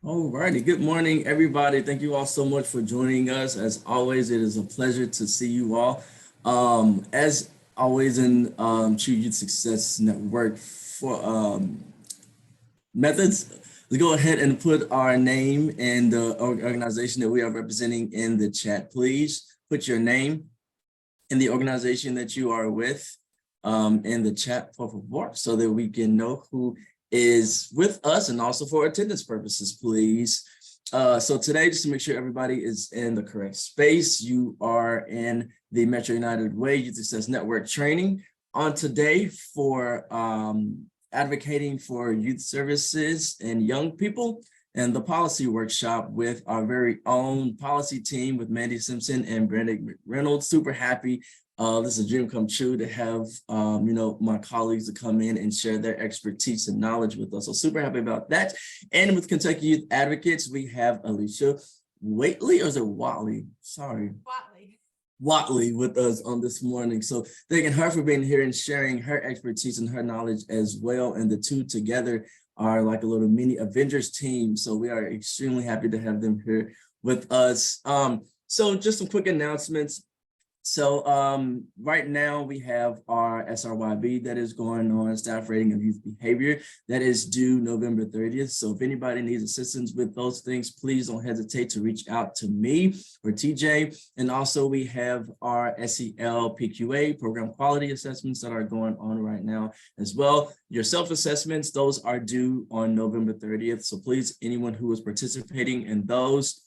All righty. Good morning, everybody. Thank you all so much for joining us. As always, it is a pleasure to see you all. As always in True Youth Success Network for methods, let's go ahead and put our name and the organization that we are representing in the chat. Please put your name and the organization that you are with in the chat, por favor, so that we can know who is with us and also for attendance purposes, please. So today, just to make sure everybody is in the correct space, you are in the Metro United Way Youth Success Network training on today for advocating for youth services and young people, and the policy workshop with our very own policy team with Mandy Simpson and Brandon McReynolds. Super happy. This is a dream come true to have, my colleagues to come in and share their expertise and knowledge with us. So super happy about that. And with Kentucky Youth Advocates, we have Alicia Waitley, or is it Watley? Sorry. Watley with us on this morning. So thanking her for being here and sharing her expertise and her knowledge as well. And the two together are like a little mini Avengers team. So we are extremely happy to have them here with us. So just some quick announcements. So right now we have our SRYB that is going on, staff rating of youth behavior, that is due November 30th. So if anybody needs assistance with those things, please don't hesitate to reach out to me or TJ. And also we have our SEL PQA program quality assessments that are going on right now as well. Your self-assessments, those are due on November 30th. So please, anyone who is participating in those,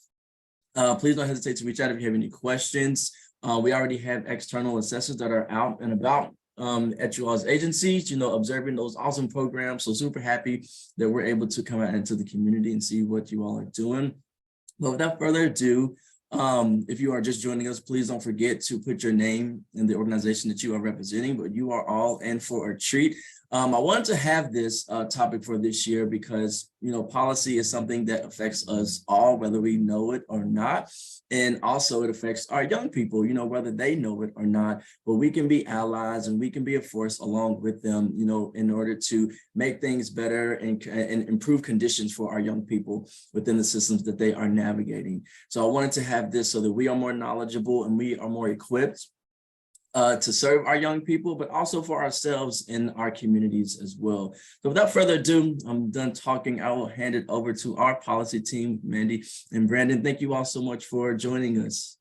please don't hesitate to reach out if you have any questions. We already have external assessors that are out and about at you all's agencies, observing those awesome programs. So super happy that we're able to come out into the community and see what you all are doing. But without further ado, if you are just joining us, please don't forget to put your name and the organization that you are representing, but you are all in for a treat. I wanted to have this topic for this year because, policy is something that affects us all, whether we know it or not. And also it affects our young people, whether they know it or not, but we can be allies and we can be a force along with them, in order to make things better and improve conditions for our young people within the systems that they are navigating. So I wanted to have this so that we are more knowledgeable and we are more equipped to serve our young people, but also for ourselves in our communities as well. So without further ado, I'm done talking. I will hand it over to our policy team, Mandy and Brandon. Thank you all so much for joining us.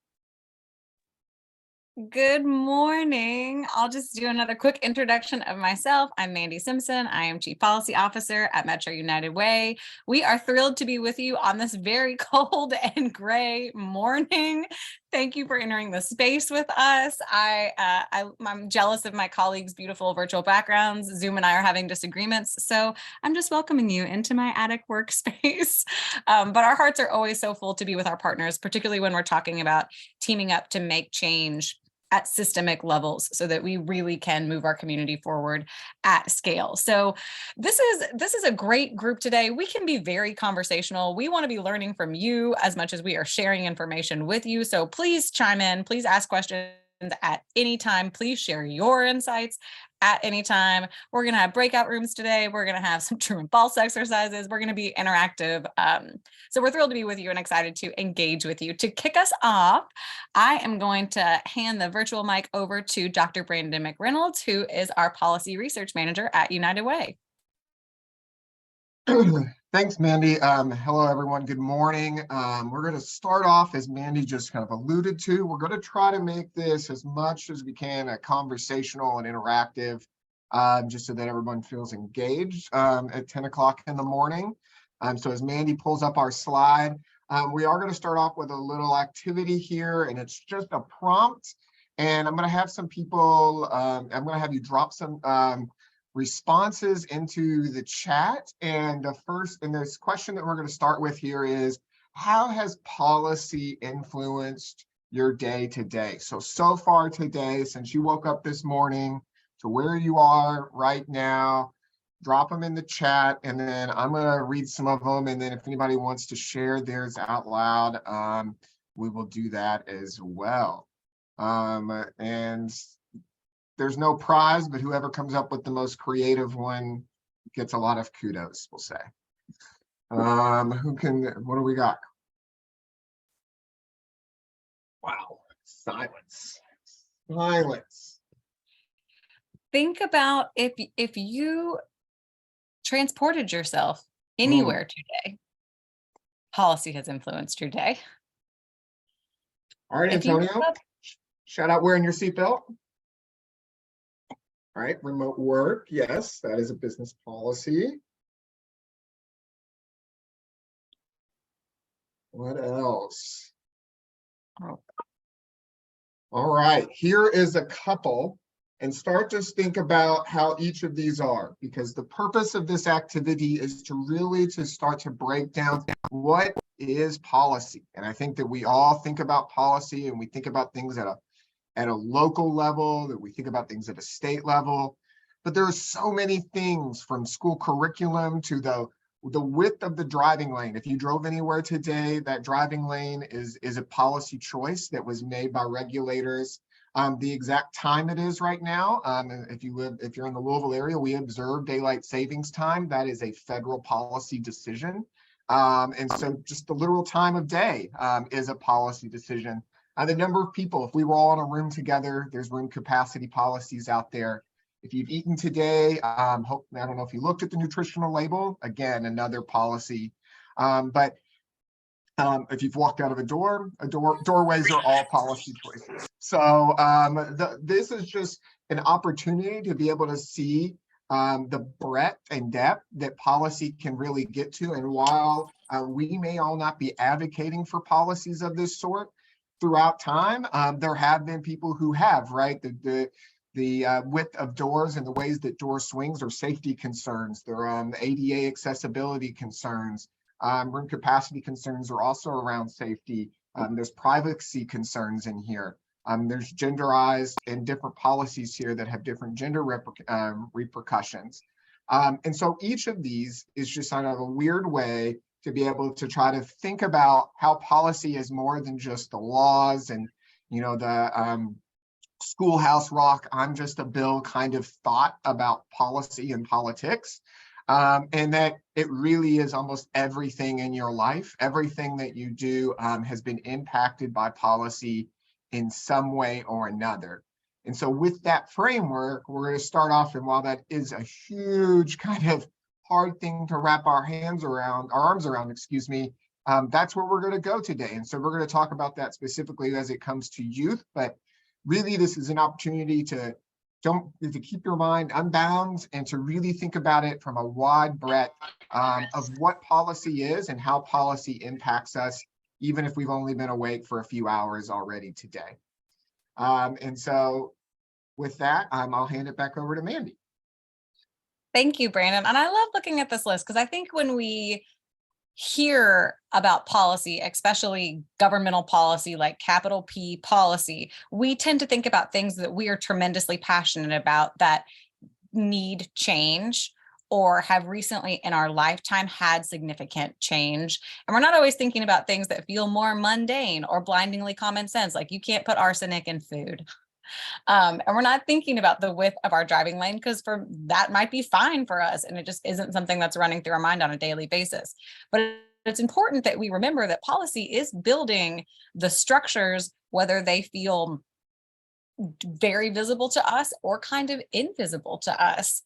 Good morning. I'll just do another quick introduction of myself. I'm Mandy Simpson. I am Chief Policy Officer at Metro United Way. We are thrilled to be with you on this very cold and gray morning. Thank you for entering the space with us. I'm jealous of my colleagues' beautiful virtual backgrounds. Zoom and I are having disagreements, so I'm just welcoming you into my attic workspace. But our hearts are always so full to be with our partners, particularly when we're talking about teaming up to make change at systemic levels so that we really can move our community forward at scale. So this is a great group today. We can be very conversational. We want to be learning from you as much as we are sharing information with you. So please chime in, please ask questions at any time. Please share your insights at any time. We're going to have breakout rooms today. We're going to have some true and false exercises. We're going to be interactive. So we're thrilled to be with you and excited to engage with you. To kick us off, I am going to hand the virtual mic over to Dr. Brandon McReynolds, who is our Policy Research Manager at United Way. Thanks, Mandy. Hello, everyone. Good morning. We're going to start off, as Mandy just kind of alluded to, we're going to try to make this as much as we can conversational and interactive, just so that everyone feels engaged at 10 o'clock in the morning. So as Mandy pulls up our slide, we are going to start off with a little activity here, and it's just a prompt. And I'm going to have some people, I'm going to have you drop some responses into the chat. And this question that we're going to start with here is, how has policy influenced your day to day? So far today, since you woke up this morning to where you are right now, drop them in the chat, and then I'm going to read some of them. And then if anybody wants to share theirs out loud, we will do that as well. And there's no prize, but whoever comes up with the most creative one gets a lot of kudos, we'll say. What do we got? Wow, silence. Silence. Think about if you transported yourself Hmm. anywhere today. Policy has influenced your day. All right, If you woke Antonio, up, shout out wearing your seatbelt. All right, remote work. Yes, that is a business policy. What else? oh, All right, here is a couple, and start to think about how each of these are, because the purpose of this activity is to really to start to break down what is policy. And I think that we all think about policy and we think about things at a local level, that we think about things at a state level. But there are so many things, from school curriculum to the width of the driving lane. If you drove anywhere today, that driving lane is a policy choice that was made by regulators. The exact time it is right now, if you're in the Louisville area, we observe daylight savings time. That is a federal policy decision. And so just the literal time of day is a policy decision. The number of people, if we were all in a room together, there's room capacity policies out there. If you've eaten today, I don't know if you looked at the nutritional label, again, another policy. But if you've walked out of a doorways are all policy choices. So this is just an opportunity to be able to see the breadth and depth that policy can really get to. And while we may all not be advocating for policies of this sort throughout time, there have been people who have, right? The width of doors and the ways that door swings are safety concerns. There are ADA accessibility concerns. Room capacity concerns are also around safety. There's privacy concerns in here. There's genderized and different policies here that have different gender repercussions. And so each of these is just kind of a weird way to be able to try to think about how policy is more than just the laws and, the Schoolhouse Rock, I'm just a Bill kind of thought about policy and politics. And that it really is almost everything in your life. Everything that you do has been impacted by policy in some way or another. And so with that framework, we're going to start off, and while that is a huge kind of hard thing to wrap our arms around, excuse me, that's where we're going to go today. And so we're going to talk about that specifically as it comes to youth, but really this is an opportunity to keep your mind unbound and to really think about it from a wide breadth of what policy is and how policy impacts us, even if we've only been awake for a few hours already today. And so with that, I'll hand it back over to Mandy. thank you, Brandon. And I love looking at this list because I think when we hear about policy, especially governmental policy, like capital P policy, we tend to think about things that we are tremendously passionate about that need change or have recently in our lifetime had significant change. And we're not always thinking about things that feel more mundane or blindingly common sense, like you can't put arsenic in food. And we're not thinking about the width of our driving lane because that might be fine for us. And it just isn't something that's running through our mind on a daily basis. But it's important that we remember that policy is building the structures, whether they feel very visible to us or kind of invisible to us,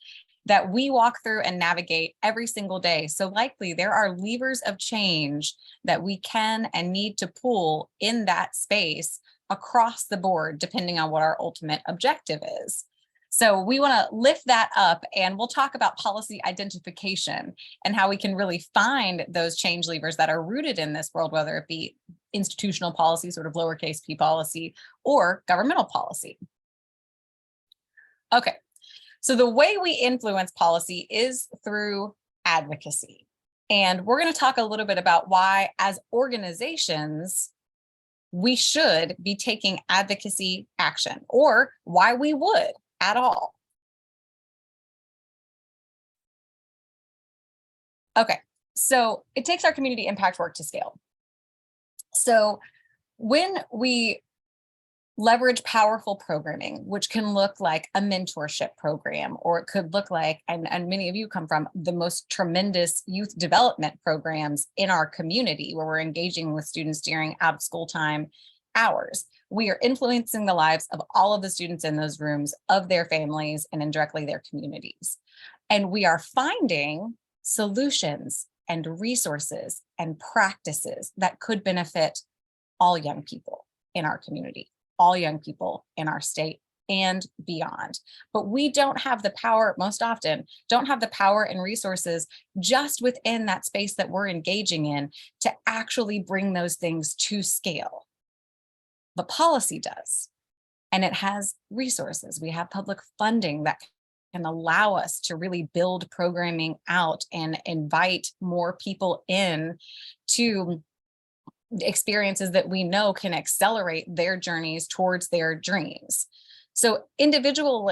that we walk through and navigate every single day. So likely there are levers of change that we can and need to pull in that space across the board, depending on what our ultimate objective is. So we want to lift that up, and we'll talk about policy identification and how we can really find those change levers that are rooted in this world, whether it be institutional policy, sort of lowercase p policy, or governmental policy. Okay, so the way we influence policy is through advocacy. And we're going to talk a little bit about why, as organizations, we should be taking advocacy action, or why we would at all. Okay, so it takes our community impact work to scale. So when we leverage powerful programming, which can look like a mentorship program, or it could look like, and many of you come from the most tremendous youth development programs in our community, where we're engaging with students during out of school time hours. We are influencing the lives of all of the students in those rooms, of their families, and indirectly their communities. And we are finding solutions and resources and practices that could benefit all young people in our community, all young people in our state and beyond. But we don't have the power, most often, don't have the power and resources just within that space that we're engaging in to actually bring those things to scale. But policy does, and it has resources. We have public funding that can allow us to really build programming out and invite more people in to experiences that we know can accelerate their journeys towards their dreams. So individual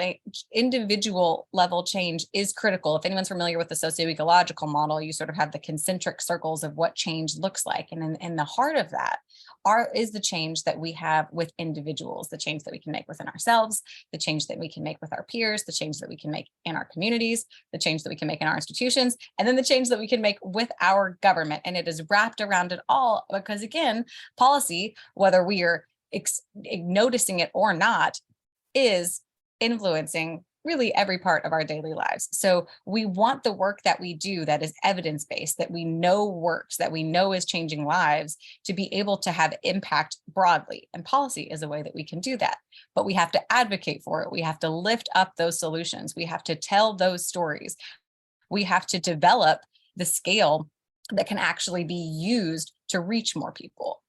level change is critical. If anyone's familiar with the socio-ecological model, you sort of have the concentric circles of what change looks like. And in the heart of that is the change that we have with individuals, the change that we can make within ourselves, the change that we can make with our peers, the change that we can make in our communities, the change that we can make in our institutions, and then the change that we can make with our government. And it is wrapped around it all because, again, policy, whether we are noticing it or not, is influencing really every part of our daily lives. So we want the work that we do that is evidence-based, that we know works, that we know is changing lives, to be able to have impact broadly. And policy is a way that we can do that. But we have to advocate for it. We have to lift up those solutions. We have to tell those stories. We have to develop the scale that can actually be used to reach more people.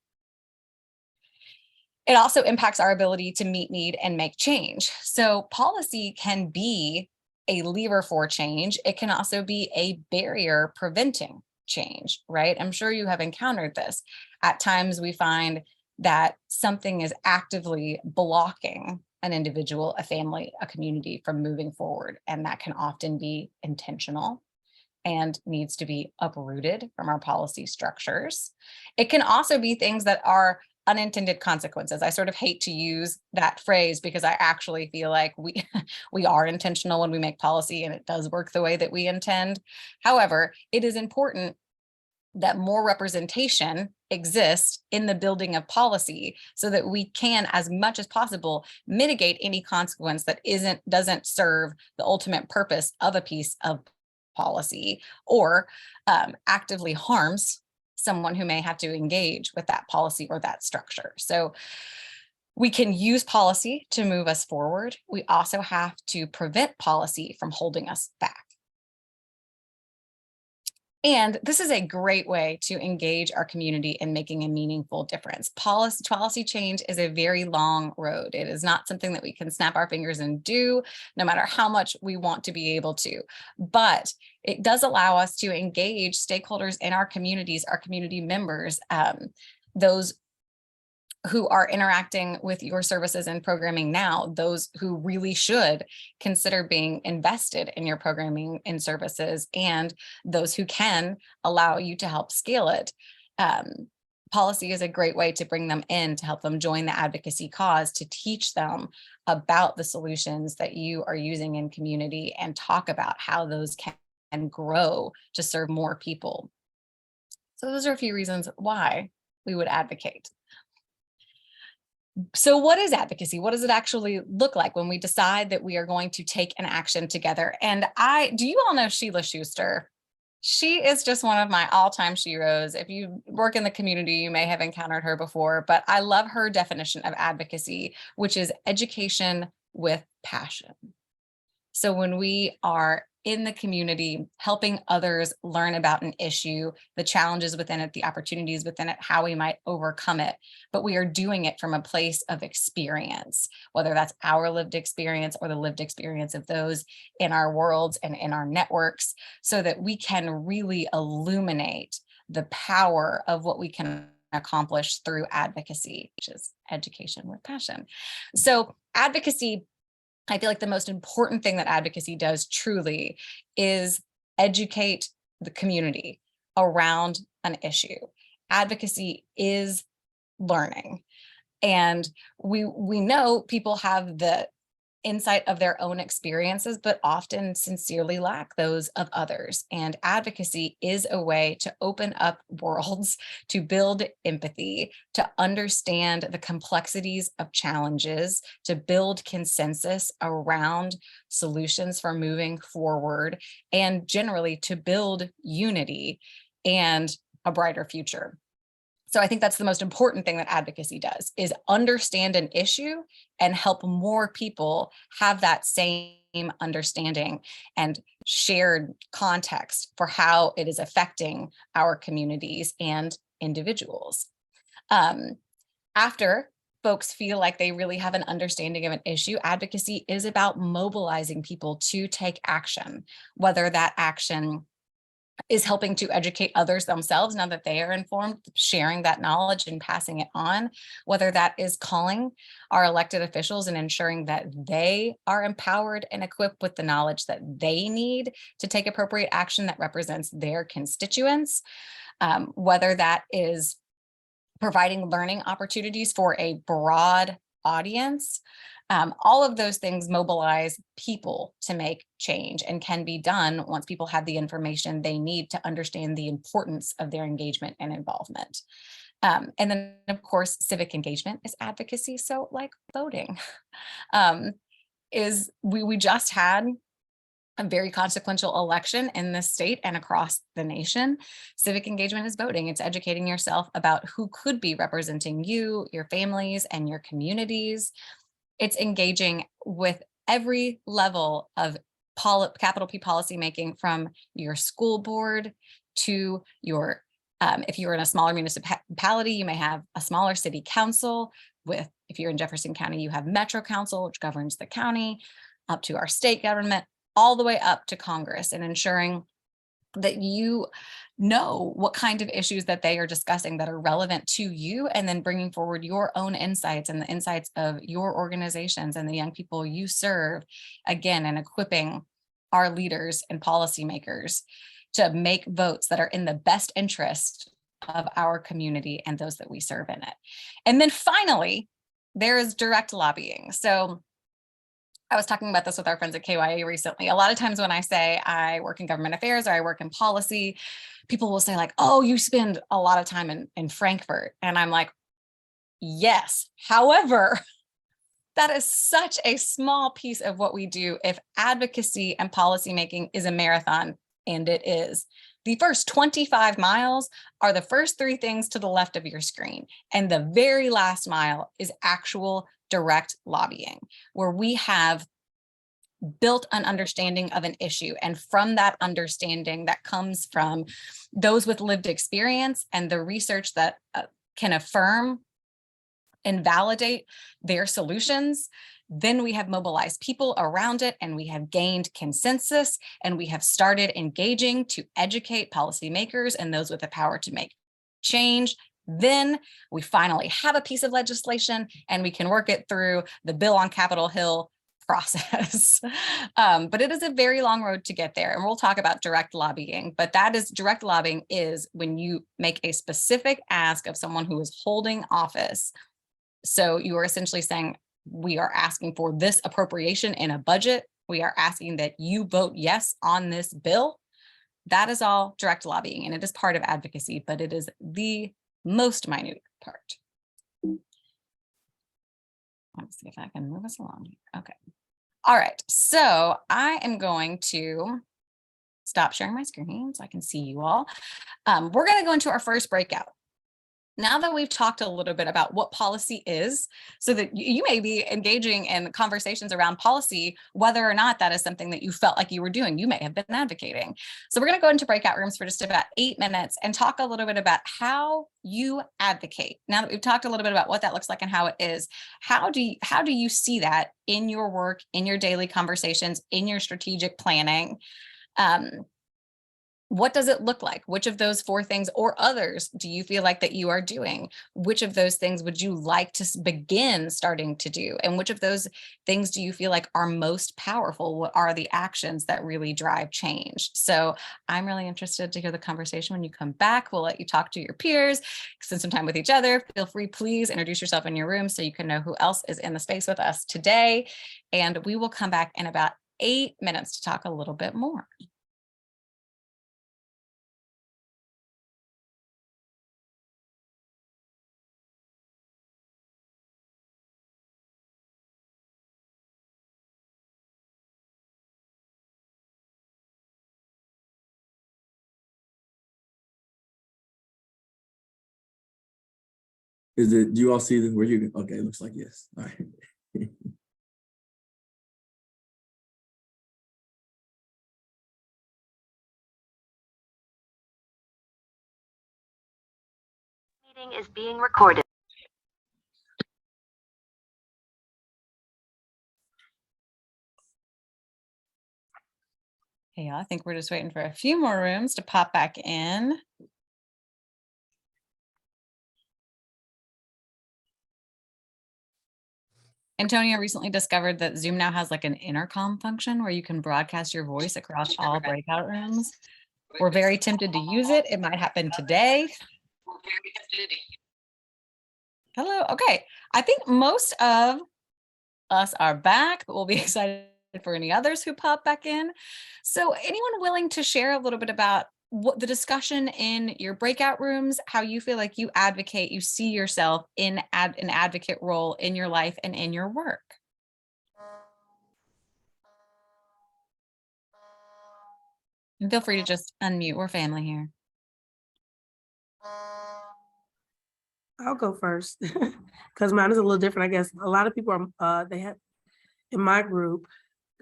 It also impacts our ability to meet need and make change. So policy can be a lever for change. It can also be a barrier preventing change, right? I'm sure you have encountered this. At times we find that something is actively blocking an individual, a family, a community from moving forward. And that can often be intentional and needs to be uprooted from our policy structures. It can also be things that are unintended consequences. I sort of hate to use that phrase because I actually feel like we are intentional when we make policy and it does work the way that we intend. However, it is important that more representation exists in the building of policy so that we can, as much as possible, mitigate any consequence that doesn't serve the ultimate purpose of a piece of policy, or actively harms someone who may have to engage with that policy or that structure. So we can use policy to move us forward. We also have to prevent policy from holding us back. And this is a great way to engage our community in making a meaningful difference. Policy change is a very long road. It is not something that we can snap our fingers and do, no matter how much we want to be able to. But it does allow us to engage stakeholders in our communities, our community members, those who are interacting with your services and programming now, those who really should consider being invested in your programming and services, and those who can allow you to help scale it. Policy is a great way to bring them in, to help them join the advocacy cause, to teach them about the solutions that you are using in community and talk about how those can grow to serve more people. So those are a few reasons why we would advocate. So what is advocacy? What does it actually look like when we decide that we are going to take an action together? And do you all know Sheila Schuster? She is just one of my all-time sheroes. If you work in the community, you may have encountered her before, but I love her definition of advocacy, which is education with passion. So when we are in the community, helping others learn about an issue, the challenges within it, the opportunities within it, how we might overcome it, but we are doing it from a place of experience, whether that's our lived experience or the lived experience of those in our worlds and in our networks, so that we can really illuminate the power of what we can accomplish through advocacy, which is education with passion. So advocacy, I feel like the most important thing that advocacy does truly is educate the community around an issue. Advocacy is learning. And we know people have the insight of their own experiences, but often sincerely lack those of others. And advocacy is a way to open up worlds, to build empathy, to understand the complexities of challenges, to build consensus around solutions for moving forward, and generally to build unity and a brighter future. So I think that's the most important thing that advocacy does, is understand an issue and help more people have that same understanding and shared context for how it is affecting our communities and individuals. After folks feel like they really have an understanding of an issue, advocacy is about mobilizing people to take action, whether that action is helping to educate others themselves now that they are informed, sharing that knowledge and passing it on, whether that is calling our elected officials and ensuring that they are empowered and equipped with the knowledge that they need to take appropriate action that represents their constituents, whether that is providing learning opportunities for a broad audience. All of those things mobilize people to make change and can be done once people have the information they need to understand the importance of their engagement and involvement. And then, of course, civic engagement is advocacy. So like voting we just had a very consequential election in this state and across the nation. Civic engagement is voting. It's educating yourself about who could be representing you, your families, and your communities. It's engaging with every level of capital P policy making, from your school board to your, if you're in a smaller municipality, you may have a smaller city council. If you're in Jefferson County, you have Metro Council, which governs the county, up to our state government, all the way up to Congress, and ensuring that you know what kind of issues that they are discussing that are relevant to you, and then bringing forward your own insights and the insights of your organizations and the young people you serve, again, and equipping our leaders and policymakers to make votes that are in the best interest of our community and those that we serve in it. And then finally, there is direct lobbying. So I was talking about this with our friends at KYA recently. A lot of times when I say I work in government affairs or I work in policy, people will say like, oh, you spend a lot of time in Frankfurt. And I'm like, yes. However, that is such a small piece of what we do. If advocacy and policymaking is a marathon, and it is, the first 25 miles are the first 3 things to the left of your screen. And the very last mile is actual direct lobbying, where we have built an understanding of an issue. And from that understanding that comes from those with lived experience and the research that can affirm and validate their solutions, then we have mobilized people around it, and we have gained consensus, and we have started engaging to educate policymakers and those with the power to make change. Then we finally have a piece of legislation, and we can work it through the bill on Capitol Hill process. But it is a very long road to get there. And we'll talk about direct lobbying, but direct lobbying is when you make a specific ask of someone who is holding office. So you are essentially saying, we are asking for this appropriation in a budget. We are asking that you vote yes on this bill. That is all direct lobbying, and it is part of advocacy, but it is the most minute part. Let's see if I can move us along. Okay. All right. So I am going to stop sharing my screen so I can see you all. We're going to go into our first breakout. Now that we've talked a little bit about what policy is, so that you may be engaging in conversations around policy, whether or not that is something that you felt like you were doing, you may have been advocating. So we're going to go into breakout rooms for just about 8 minutes and talk a little bit about how you advocate. Now that we've talked a little bit about what that looks like and how it is, how do you see that in your work, in your daily conversations, in your strategic planning? What does it look like? Which of those 4 things or others do you feel like that you are doing? Which of those things would you like to begin starting to do? And which of those things do you feel like are most powerful? What are the actions that really drive change? So I'm really interested to hear the conversation when you come back. We'll let you talk to your peers, spend some time with each other. Feel free, please introduce yourself in your room so you can know who else is in the space with us today. And we will come back in about 8 minutes to talk a little bit more. Is it, do you all see where you, okay, looks like yes. All right. Meeting is being recorded. Hey, y'all, I think we're just waiting for a few more rooms to pop back in. Antonio recently discovered that Zoom now has like an intercom function where you can broadcast your voice across all breakout rooms. We're very tempted to use it. It might happen today. Hello. Okay. I think most of us are back, but we'll be excited for any others who pop back in. So anyone willing to share a little bit about what the discussion in your breakout rooms, how you feel like you advocate, you see yourself in an advocate role in your life and in your work? And feel free to just unmute. We're family here. I'll go first because mine is a little different. I guess a lot of people are, they have in my group,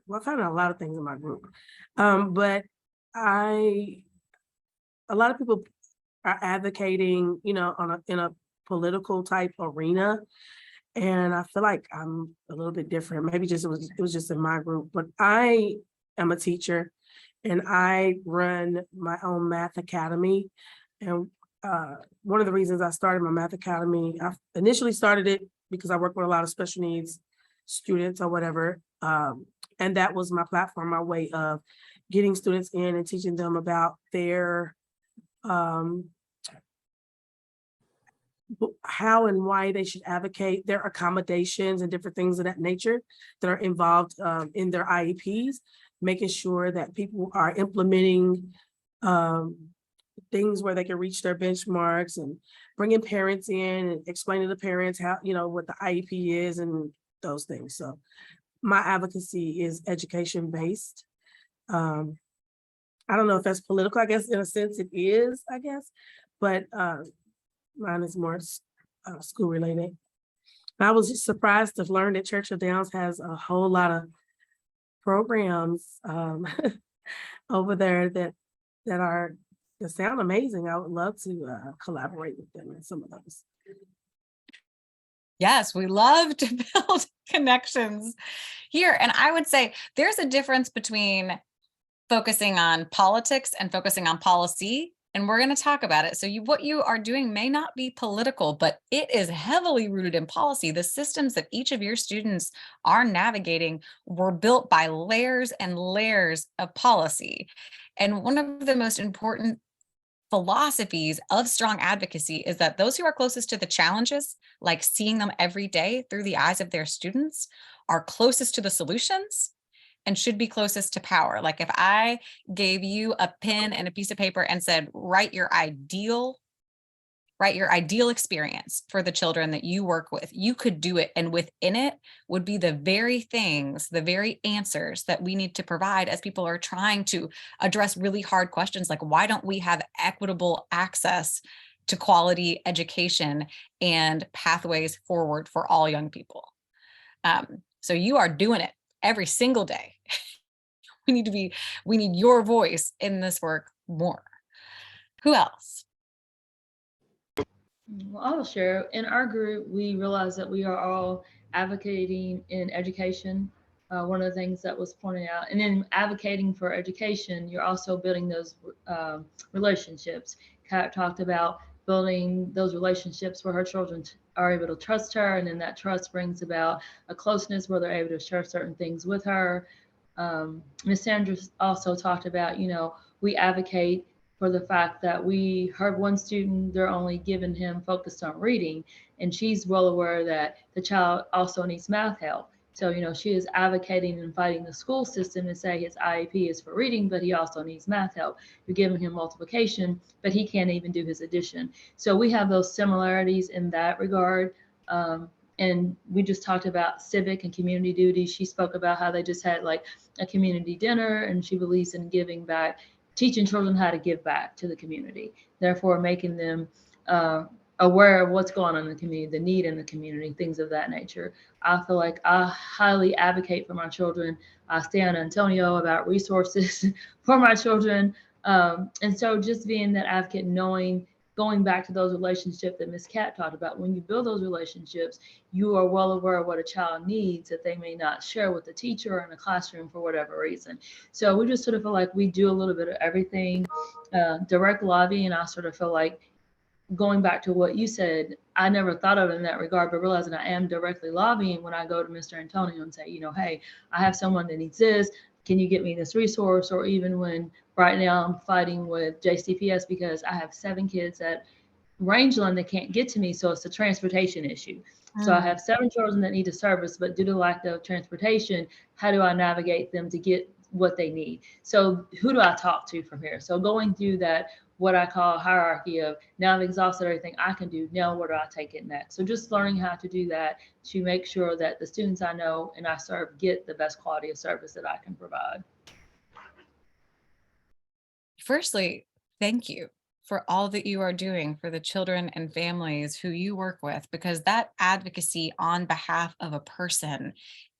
well, I found out a lot of things in my group. But a lot of people are advocating, you know, in a political type arena. And I feel like I'm a little bit different. Maybe just it was just in my group, but I am a teacher and I run my own math academy. And one of the reasons I started my math academy, I initially started it because I work with a lot of special needs students or whatever. And that was my platform, my way of getting students in and teaching them about their how and why they should advocate, their accommodations and different things of that nature that are involved in their IEPs, making sure that people are implementing things where they can reach their benchmarks and bringing parents in and explaining to parents how, you know, what the IEP is and those things. So my advocacy is education based. I don't know if that's political, I guess in a sense it is, I guess, but mine is more school related. I was just surprised to learn that Churchill Downs has a whole lot of programs over there that sound amazing. I would love to collaborate with them in some of those. Yes, we love to build connections here. And I would say there's a difference between focusing on politics and focusing on policy. And we're going to talk about it. So what you are doing may not be political, but it is heavily rooted in policy. The systems that each of your students are navigating were built by layers and layers of policy. And one of the most important philosophies of strong advocacy is that those who are closest to the challenges, like seeing them every day through the eyes of their students, are closest to the solutions and should be closest to power. Like if I gave you a pen and a piece of paper and said, write your ideal experience for the children that you work with, you could do it. And within it would be the very things, the very answers that we need to provide as people are trying to address really hard questions like, why don't we have equitable access to quality education and pathways forward for all young people? So you are doing it every single day. We need your voice in this work more. Who else? Well, I'll share. In our group, we realize that we are all advocating in education one of the things that was pointed out. And then advocating for education, you're also building those relationships. Kat talked about building those relationships where her children are able to trust her, and then that trust brings about a closeness where they're able to share certain things with her. Ms. Sanders also talked about, we advocate for the fact that we heard one student, they're only giving him focused on reading, and she's well aware that the child also needs math help. So, she is advocating and fighting the school system to say his IEP is for reading, but he also needs math help. You're giving him multiplication, but he can't even do his addition. So we have those similarities in that regard. And we just talked about civic and community duties. She spoke about how they just had like a community dinner, and she believes in giving back, teaching children how to give back to the community, therefore making them aware of what's going on in the community, the need in the community, things of that nature. I feel like I highly advocate for my children. I San Antonio about resources for my children. And so just being that advocate, knowing, going back to those relationships that Ms. Kat talked about, when you build those relationships, you are well aware of what a child needs that they may not share with the teacher or in the classroom for whatever reason. So we just sort of feel like we do a little bit of everything. Direct lobbying, I sort of feel like, going back to what you said, I never thought of it in that regard, but realizing I am directly lobbying when I go to Mr. Antonio and say, hey, I have someone that needs this. Can you get me this resource? Or even when right now I'm fighting with JCPS because I have 7 kids at Rangeland that can't get to me. So it's a transportation issue. So I have 7 children that need a service, but due to lack of transportation, how do I navigate them to get what they need? So who do I talk to from here? So going through that, what I call hierarchy of, now I've exhausted everything I can do, now where do I take it next? So just learning how to do that to make sure that the students I know and I serve get the best quality of service that I can provide. Firstly, thank you for all that you are doing for the children and families who you work with, because that advocacy on behalf of a person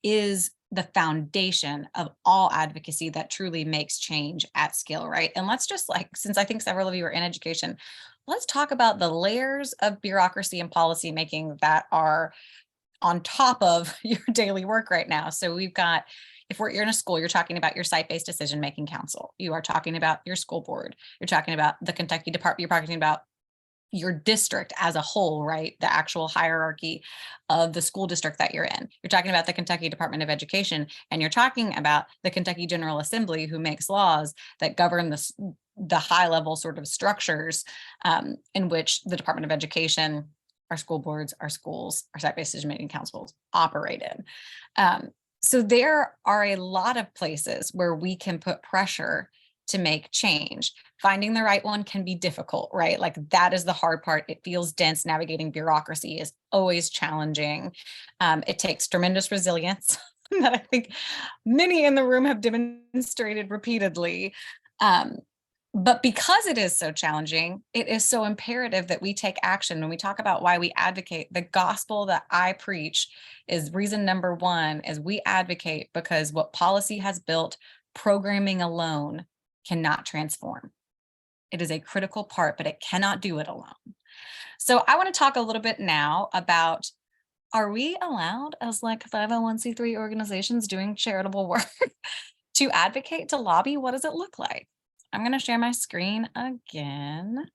is the foundation of all advocacy that truly makes change at scale, right? And let's just, like, since I think several of you are in education, let's talk about the layers of bureaucracy and policy making that are on top of your daily work right now. So we've got, if you're in a school, you're talking about your site-based decision-making council. You are talking about your school board. You're talking about the Kentucky Department. You're talking about your district as a whole, right? The actual hierarchy of the school district that you're in. You're talking about the Kentucky Department of Education, and you're talking about the Kentucky General Assembly, who makes laws that govern the high level sort of structures in which the Department of Education, our school boards, our schools, our site-based decision-making councils operate in. So there are a lot of places where we can put pressure to make change. Finding the right one can be difficult, right? Like, that is the hard part. It feels dense. Navigating bureaucracy is always challenging. It takes tremendous resilience that I think many in the room have demonstrated repeatedly. But because it is so challenging, it is so imperative that we take action. When we talk about why we advocate, the gospel that I preach is reason number 1 is we advocate because what policy has built, programming alone cannot transform. It is a critical part, but it cannot do it alone. So I want to talk a little bit now about, are we allowed as like 501c3 organizations doing charitable work to advocate, to lobby? What does it look like? I'm going to share my screen again.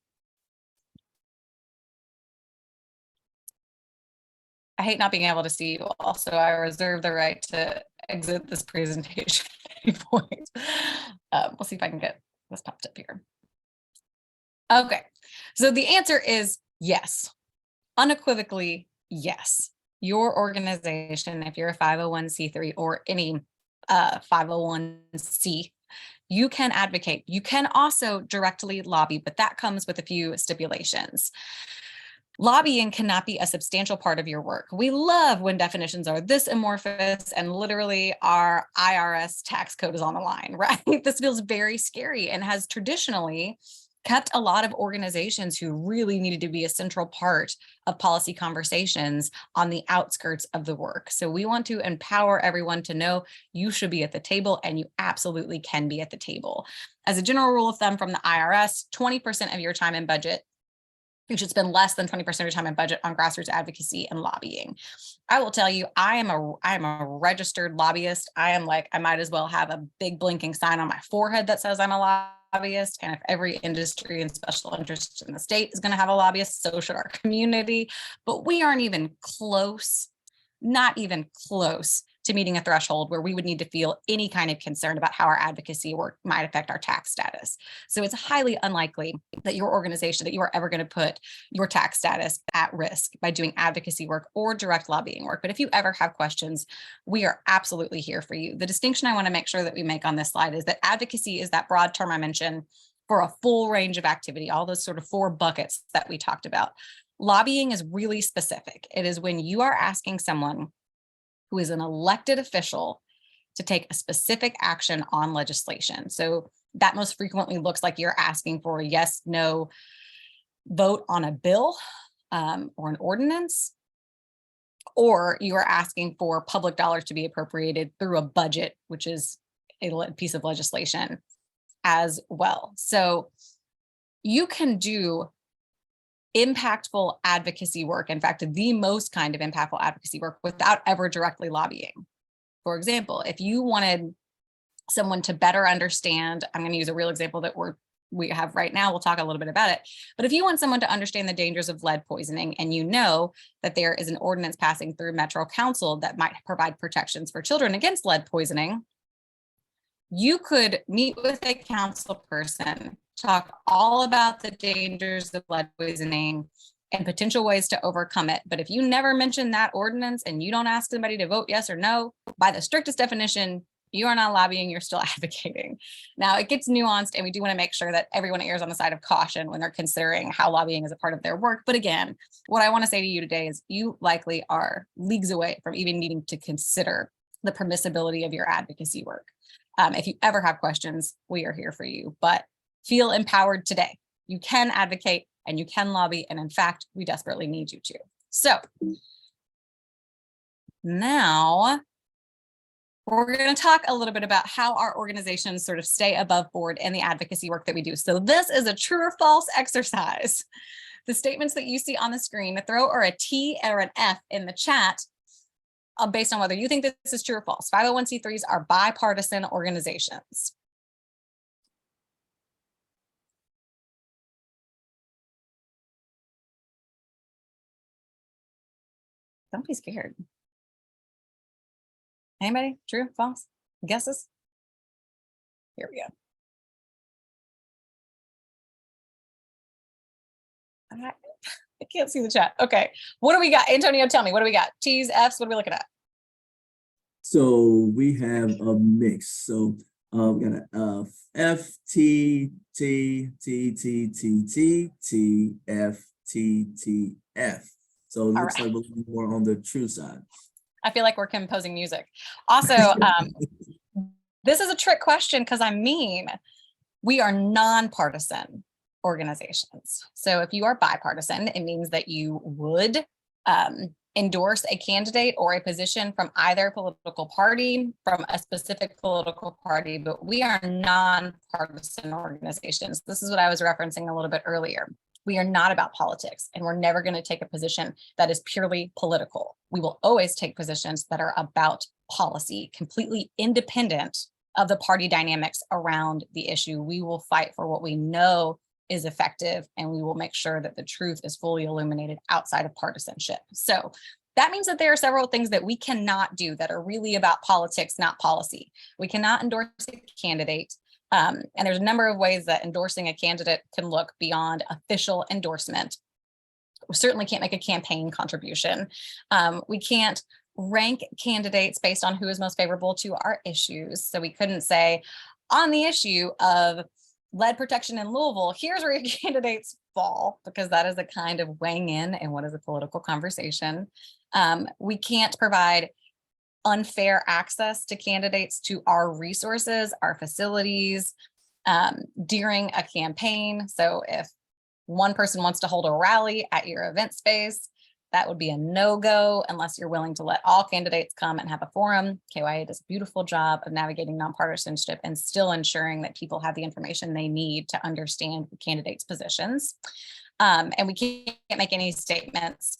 I hate not being able to see you all, so I reserve the right to exit this presentation at any point. We'll see if I can get this popped up here. Okay, so the answer is yes, unequivocally yes. Your organization, if you're a 501c3 or any 501c, you can advocate. You can also directly lobby, but that comes with a few stipulations. Lobbying cannot be a substantial part of your work. We love when definitions are this amorphous and literally our IRS tax code is on the line, right? This feels very scary and has traditionally kept a lot of organizations who really needed to be a central part of policy conversations on the outskirts of the work. So we want to empower everyone to know you should be at the table, and you absolutely can be at the table. As a general rule of thumb from the IRS, 20% of your time and budget you should spend less than 20% of your time and budget on grassroots advocacy and lobbying. I will tell you, I am a registered lobbyist. I might as well have a big blinking sign on my forehead that says I'm a lobbyist. And if every industry and special interest in the state is going to have a lobbyist, so should our community. But we aren't even close, not even close to meeting a threshold where we would need to feel any kind of concern about how our advocacy work might affect our tax status. So it's highly unlikely that your organization, that you are ever going to put your tax status at risk by doing advocacy work or direct lobbying work. But if you ever have questions, we are absolutely here for you. The distinction I want to make sure that we make on this slide is that advocacy is that broad term I mentioned for a full range of activity, all those sort of 4 buckets that we talked about. Lobbying is really specific. It is when you are asking someone who is an elected official to take a specific action on legislation. So that most frequently looks like you're asking for a yes, no vote on a bill or an ordinance, or you are asking for public dollars to be appropriated through a budget, which is a piece of legislation as well. So you can do impactful advocacy work, in fact, the most kind of impactful advocacy work, without ever directly lobbying. For example, if you wanted someone to better understand, I'm going to use a real example that we have right now, we'll talk a little bit about it, but if you want someone to understand the dangers of lead poisoning, and you know that there is an ordinance passing through Metro Council that might provide protections for children against lead poisoning, you could meet with a council person, talk all about the dangers of lead poisoning and potential ways to overcome it. But if you never mention that ordinance and you don't ask somebody to vote yes or no, by the strictest definition, you are not lobbying, you're still advocating. Now, it gets nuanced, and we do want to make sure that everyone errs on the side of caution when they're considering how lobbying is a part of their work. But again, what I want to say to you today is you likely are leagues away from even needing to consider the permissibility of your advocacy work. If you ever have questions, we are here for you, but feel empowered today. You can advocate and you can lobby, and in fact, we desperately need you to. So now we're going to talk a little bit about how our organizations sort of stay above board in the advocacy work that we do. So this is a true or false exercise. The statements that you see on the screen, throw or a T or an F in the chat based on whether you think this is true or false. 501c3s are bipartisan organizations. Don't be scared. Anybody? True? False? Guesses? Here we go. I can't see the chat. Okay. What do we got? Antonio, tell me, what do we got? T's, F's, what are we looking at? So we have a mix. So we got a F, T, T, T, T, T, T, T, F, T, T, F. So it looks like we're more on the true side. I feel like we're composing music. Also, this is a trick question because we are nonpartisan organizations. So if you are bipartisan, it means that you would endorse a candidate or a position from either political party, from a specific political party, but we are nonpartisan organizations. This is what I was referencing a little bit earlier. We are not about politics, and we're never going to take a position that is purely political. We will always take positions that are about policy, completely independent of the party dynamics around the issue. We will fight for what we know is effective, and we will make sure that the truth is fully illuminated outside of partisanship. So that means that there are several things that we cannot do that are really about politics, not policy. We cannot endorse a candidate. And there's a number of ways that endorsing a candidate can look beyond official endorsement. We certainly can't make a campaign contribution. We can't rank candidates based on who is most favorable to our issues. So we couldn't say, on the issue of lead protection in Louisville, here's where your candidates fall, because that is a kind of weighing in what is a political conversation. We can't provide unfair access to candidates to our resources, our facilities during a campaign. So if one person wants to hold a rally at your event space, that would be a no-go unless you're willing to let all candidates come and have a forum. KYA does a beautiful job of navigating nonpartisanship and still ensuring that people have the information they need to understand the candidates' positions. And we can't make any statements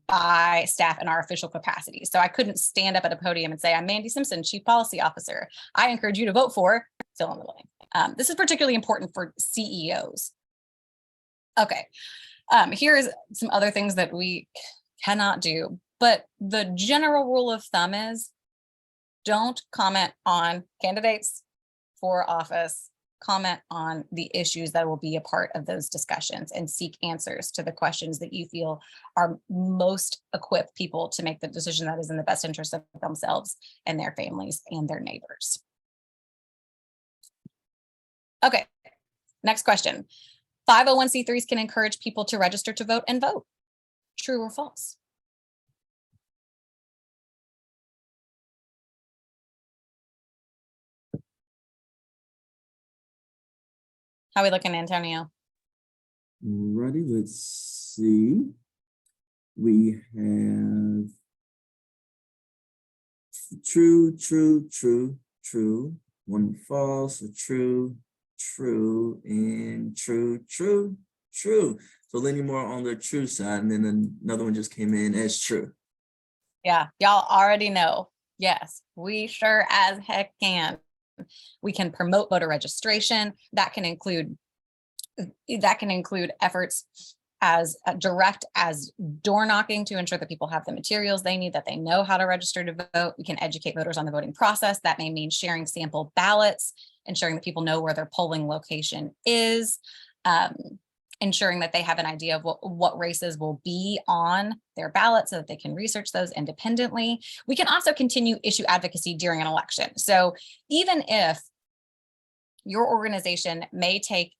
by staff in our official capacity. So I couldn't stand up at a podium and say, I'm Mandy Simpson, Chief Policy Officer. I encourage you to vote for fill in the blank. This is particularly important for CEOs. Okay, here's some other things that we cannot do, but the general rule of thumb is don't comment on candidates for office, comment on the issues that will be a part of those discussions, and seek answers to the questions that you feel are most equipped people to make the decision that is in the best interest of themselves and their families and their neighbors. Okay, next question. 501c3s can encourage people to register to vote and vote. True or false? How are we looking, Antonio? Ready, let's see. We have true, true, true, true, one false, a true, true, and true, true, true. So leaning more on the true side, and then another one just came in as true. Yeah, y'all already know. Yes, we sure as heck can. We can promote voter registration. That can include efforts as direct as door knocking to ensure that people have the materials they need, that they know how to register to vote. We can educate voters on the voting process. That may mean sharing sample ballots, ensuring that people know where their polling location is, ensuring that they have an idea of what races will be on their ballot so that they can research those independently. We can also continue issue advocacy during an election. So even if your organization may take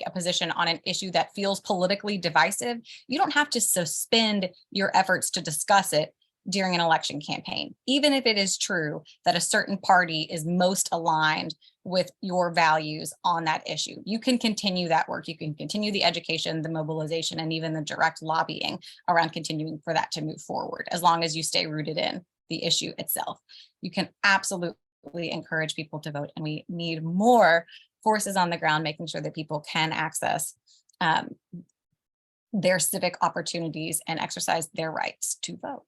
a position on an issue that feels politically divisive, you don't have to suspend your efforts to discuss it during an election campaign, even if it is true that a certain party is most aligned with your values on that issue. You can continue that work. You can continue the education, the mobilization, and even the direct lobbying around continuing for that to move forward, as long as you stay rooted in the issue itself. You can absolutely encourage people to vote, and we need more forces on the ground making sure that people can access their civic opportunities and exercise their rights to vote.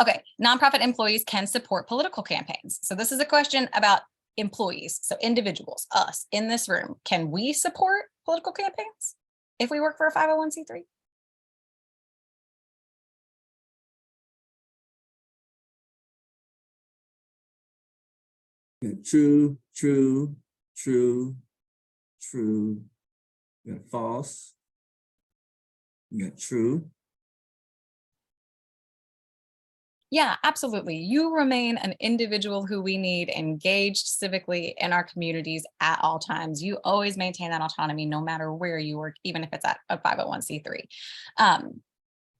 Okay, nonprofit employees can support political campaigns. So this is a question about employees, so individuals, us in this room. Can we support political campaigns if we work for a 501c3? Yeah, true, true, true, true. You got false. You got true. Yeah, absolutely. You remain an individual who we need engaged civically in our communities at all times. You always maintain that autonomy no matter where you work, even if it's at a 501c3.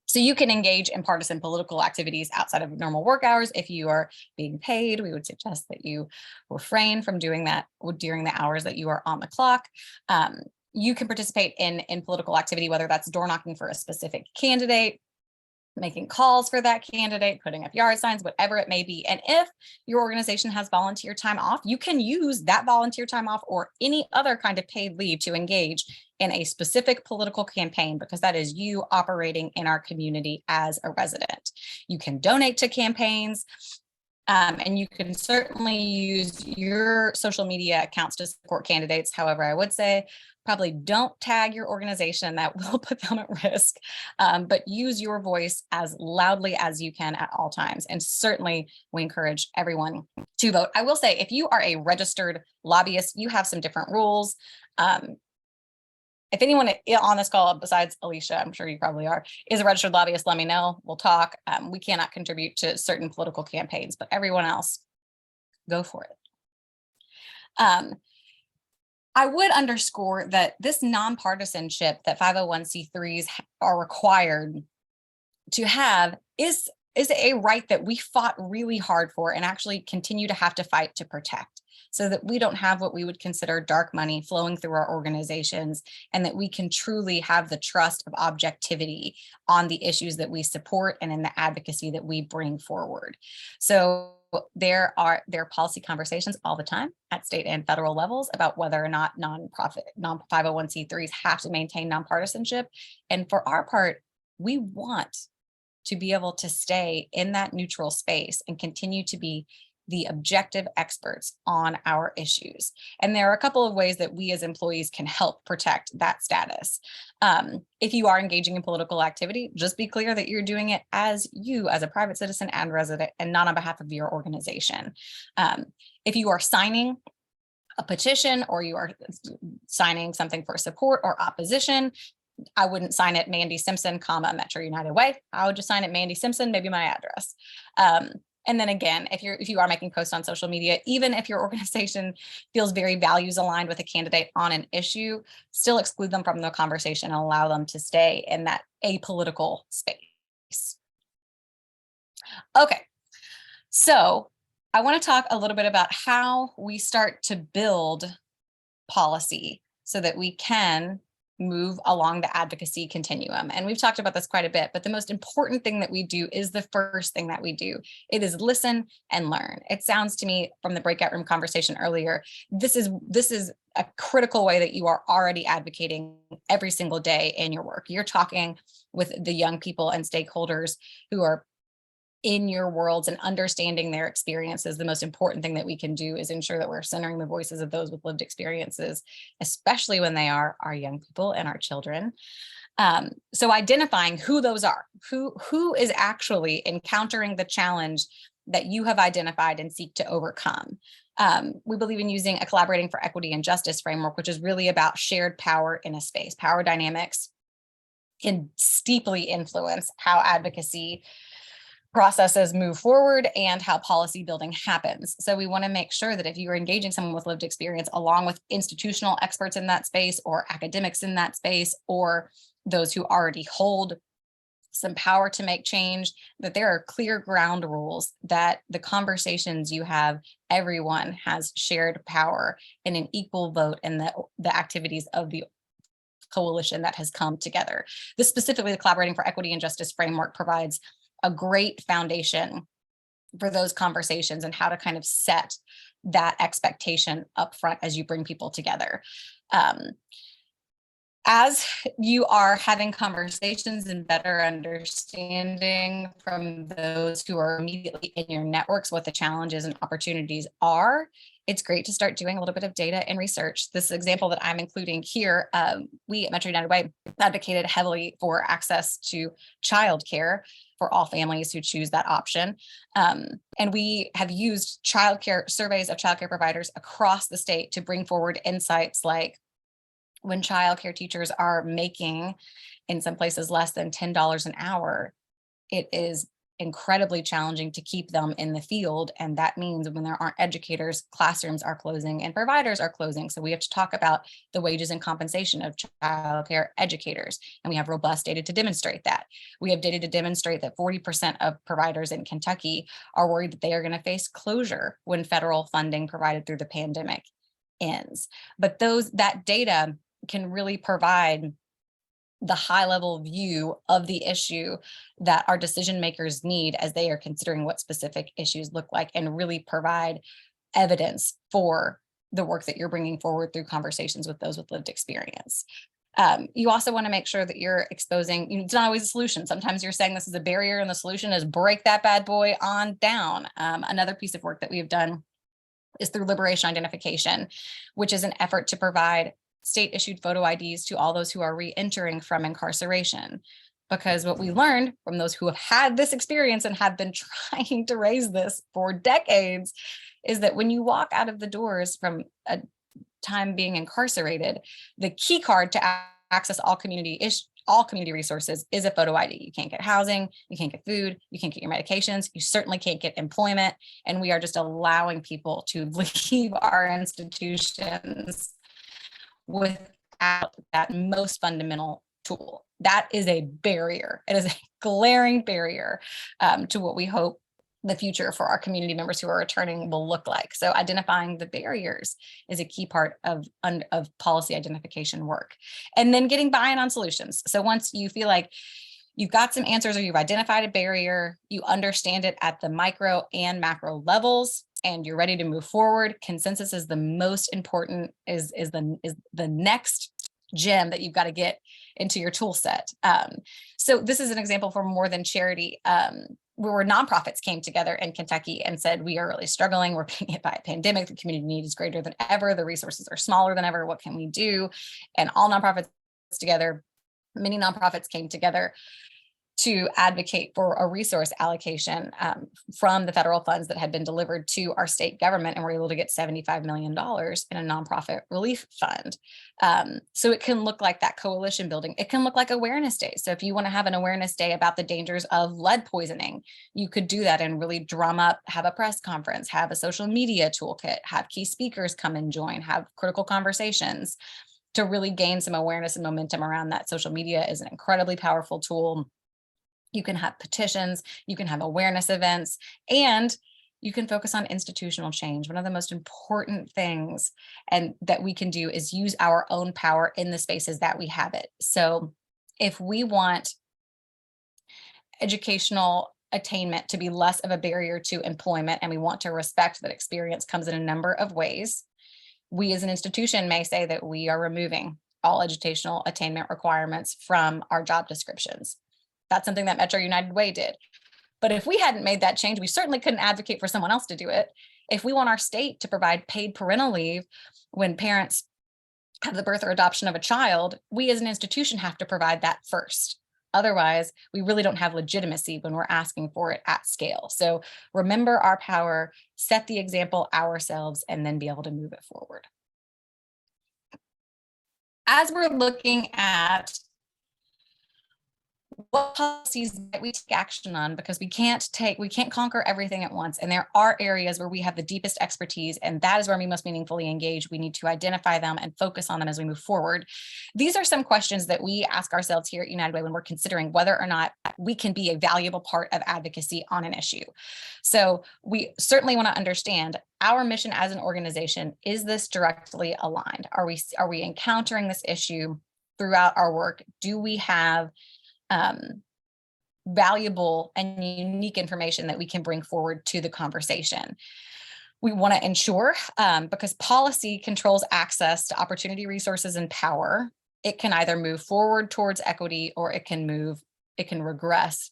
So you can engage in partisan political activities outside of normal work hours. If you are being paid, we would suggest that you refrain from doing that during the hours that you are on the clock. You can participate in political activity, whether that's door knocking for a specific candidate, making calls for that candidate, putting up yard signs, whatever it may be. And if your organization has volunteer time off, you can use that volunteer time off or any other kind of paid leave to engage in a specific political campaign, because that is you operating in our community as a resident. You can donate to campaigns, and you can certainly use your social media accounts to support candidates. However, I would say probably don't tag your organization. That will put them at risk, but use your voice as loudly as you can at all times. And certainly we encourage everyone to vote. I will say, if you are a registered lobbyist, you have some different rules. If anyone on this call besides Alicia, I'm sure you probably are, is a registered lobbyist, let me know. We'll talk. We cannot contribute to certain political campaigns, but everyone else, go for it. I would underscore that this nonpartisanship that 501c3s are required to have is a right that we fought really hard for and actually continue to have to fight to protect, so that we don't have what we would consider dark money flowing through our organizations, and that we can truly have the trust of objectivity on the issues that we support and in the advocacy that we bring forward. So there are policy conversations all the time at state and federal levels about whether or not nonprofit, non-501c3s have to maintain nonpartisanship. And for our part, we want to be able to stay in that neutral space and continue to be the objective experts on our issues. And there are a couple of ways that we as employees can help protect that status. If you are engaging in political activity, just be clear that you're doing it as you, as a private citizen and resident, and not on behalf of your organization. If you are signing a petition or you are signing something for support or opposition, I wouldn't sign it Mandy Simpson, Metro United Way. I would just sign it Mandy Simpson, maybe my address. And then again, if you are making posts on social media, even if your organization feels very values aligned with a candidate on an issue, still exclude them from the conversation and allow them to stay in that apolitical space. Okay, so I want to talk a little bit about how we start to build policy so that we can move along the advocacy continuum. And we've talked about this quite a bit, but the most important thing that we do is the first thing that we do. It is listen and learn. It sounds to me from the breakout room conversation earlier, this is a critical way that you are already advocating every single day in your work. You're talking with the young people and stakeholders who are in your worlds and understanding their experiences. The most important thing that we can do is ensure that we're centering the voices of those with lived experiences, especially when they are our young people and our children. So identifying who those are, who is actually encountering the challenge that you have identified and seek to overcome. We believe in using a collaborating for equity and justice framework, which is really about shared power in a space. Power dynamics can steeply influence how advocacy processes move forward and how policy building happens. So we want to make sure that if you are engaging someone with lived experience, along with institutional experts in that space or academics in that space, or those who already hold some power to make change, that there are clear ground rules that the conversations you have, everyone has shared power and an equal vote in the activities of the coalition that has come together. This specifically, the Collaborating for Equity and Justice framework provides a great foundation for those conversations and how to kind of set that expectation up front as you bring people together. As you are having conversations and better understanding from those who are immediately in your networks what the challenges and opportunities are, it's great to start doing a little bit of data and research. This example that I'm including here, we at Metro United Way advocated heavily for access to childcare for all families who choose that option. And we have used childcare surveys of childcare providers across the state to bring forward insights like when childcare teachers are making, in some places, less than $10 an hour, it is incredibly challenging to keep them in the field. And that means when there aren't educators, classrooms are closing and providers are closing. So we have to talk about the wages and compensation of childcare educators. And we have robust data to demonstrate that. We have data to demonstrate that 40% of providers in Kentucky are worried that they are going to face closure when federal funding provided through the pandemic ends. But that data can really provide the high level view of the issue that our decision makers need as they are considering what specific issues look like, and really provide evidence for the work that you're bringing forward through conversations with those with lived experience. You also want to make sure that you're exposing, it's not always a solution. Sometimes you're saying this is a barrier and the solution is break that bad boy on down. Another piece of work that we have done is through liberation identification, which is an effort to provide state issued photo IDs to all those who are re-entering from incarceration. Because what we learned from those who have had this experience and have been trying to raise this for decades is that when you walk out of the doors from a time being incarcerated, the key card to access all community resources is a photo ID. You can't get housing, you can't get food, you can't get your medications, you certainly can't get employment. And we are just allowing people to leave our institutions without that most fundamental tool. That is a barrier. It is a glaring barrier to what we hope the future for our community members who are returning will look like. So identifying the barriers is a key part of policy identification work. And then getting buy-in on solutions. So once you feel like you've got some answers, or you've identified a barrier, you understand it at the micro and macro levels, and you're ready to move forward. Consensus is the most important, is the next gem that you've got to get into your tool set. So this is an example for More Than Charity, where nonprofits came together in Kentucky and said, we are really struggling. We're being hit by a pandemic. The community need is greater than ever. The resources are smaller than ever. What can we do? And all nonprofits together, many nonprofits came together to advocate for a resource allocation from the federal funds that had been delivered to our state government, and we're able to get $75 million in a nonprofit relief fund. So it can look like that coalition building. It can look like awareness days. So if you want to have an awareness day about the dangers of lead poisoning, you could do that and really drum up, have a press conference, have a social media toolkit, have key speakers come and join, have critical conversations to really gain some awareness and momentum around that. Social media is an incredibly powerful tool. You can have petitions, you can have awareness events, and you can focus on institutional change. One of the most important things and that we can do is use our own power in the spaces that we have it. So if we want educational attainment to be less of a barrier to employment, and we want to respect that experience comes in a number of ways, we as an institution may say that we are removing all educational attainment requirements from our job descriptions. That's something that Metro United Way did. But if we hadn't made that change, we certainly couldn't advocate for someone else to do it. If we want our state to provide paid parental leave when parents have the birth or adoption of a child, we as an institution have to provide that first. Otherwise, we really don't have legitimacy when we're asking for it at scale. So remember our power, set the example ourselves, and then be able to move it forward. As we're looking at what policies that we take action on, because we can't conquer everything at once. And there are areas where we have the deepest expertise, and that is where we must meaningfully engage. We need to identify them and focus on them as we move forward. These are some questions that we ask ourselves here at United Way when we're considering whether or not we can be a valuable part of advocacy on an issue. So we certainly want to understand our mission as an organization. Is this directly aligned? Are we encountering this issue throughout our work? Do we have valuable and unique information that we can bring forward to the conversation? We want to ensure, because policy controls access to opportunity, resources, and power, it can either move forward towards equity or it can regress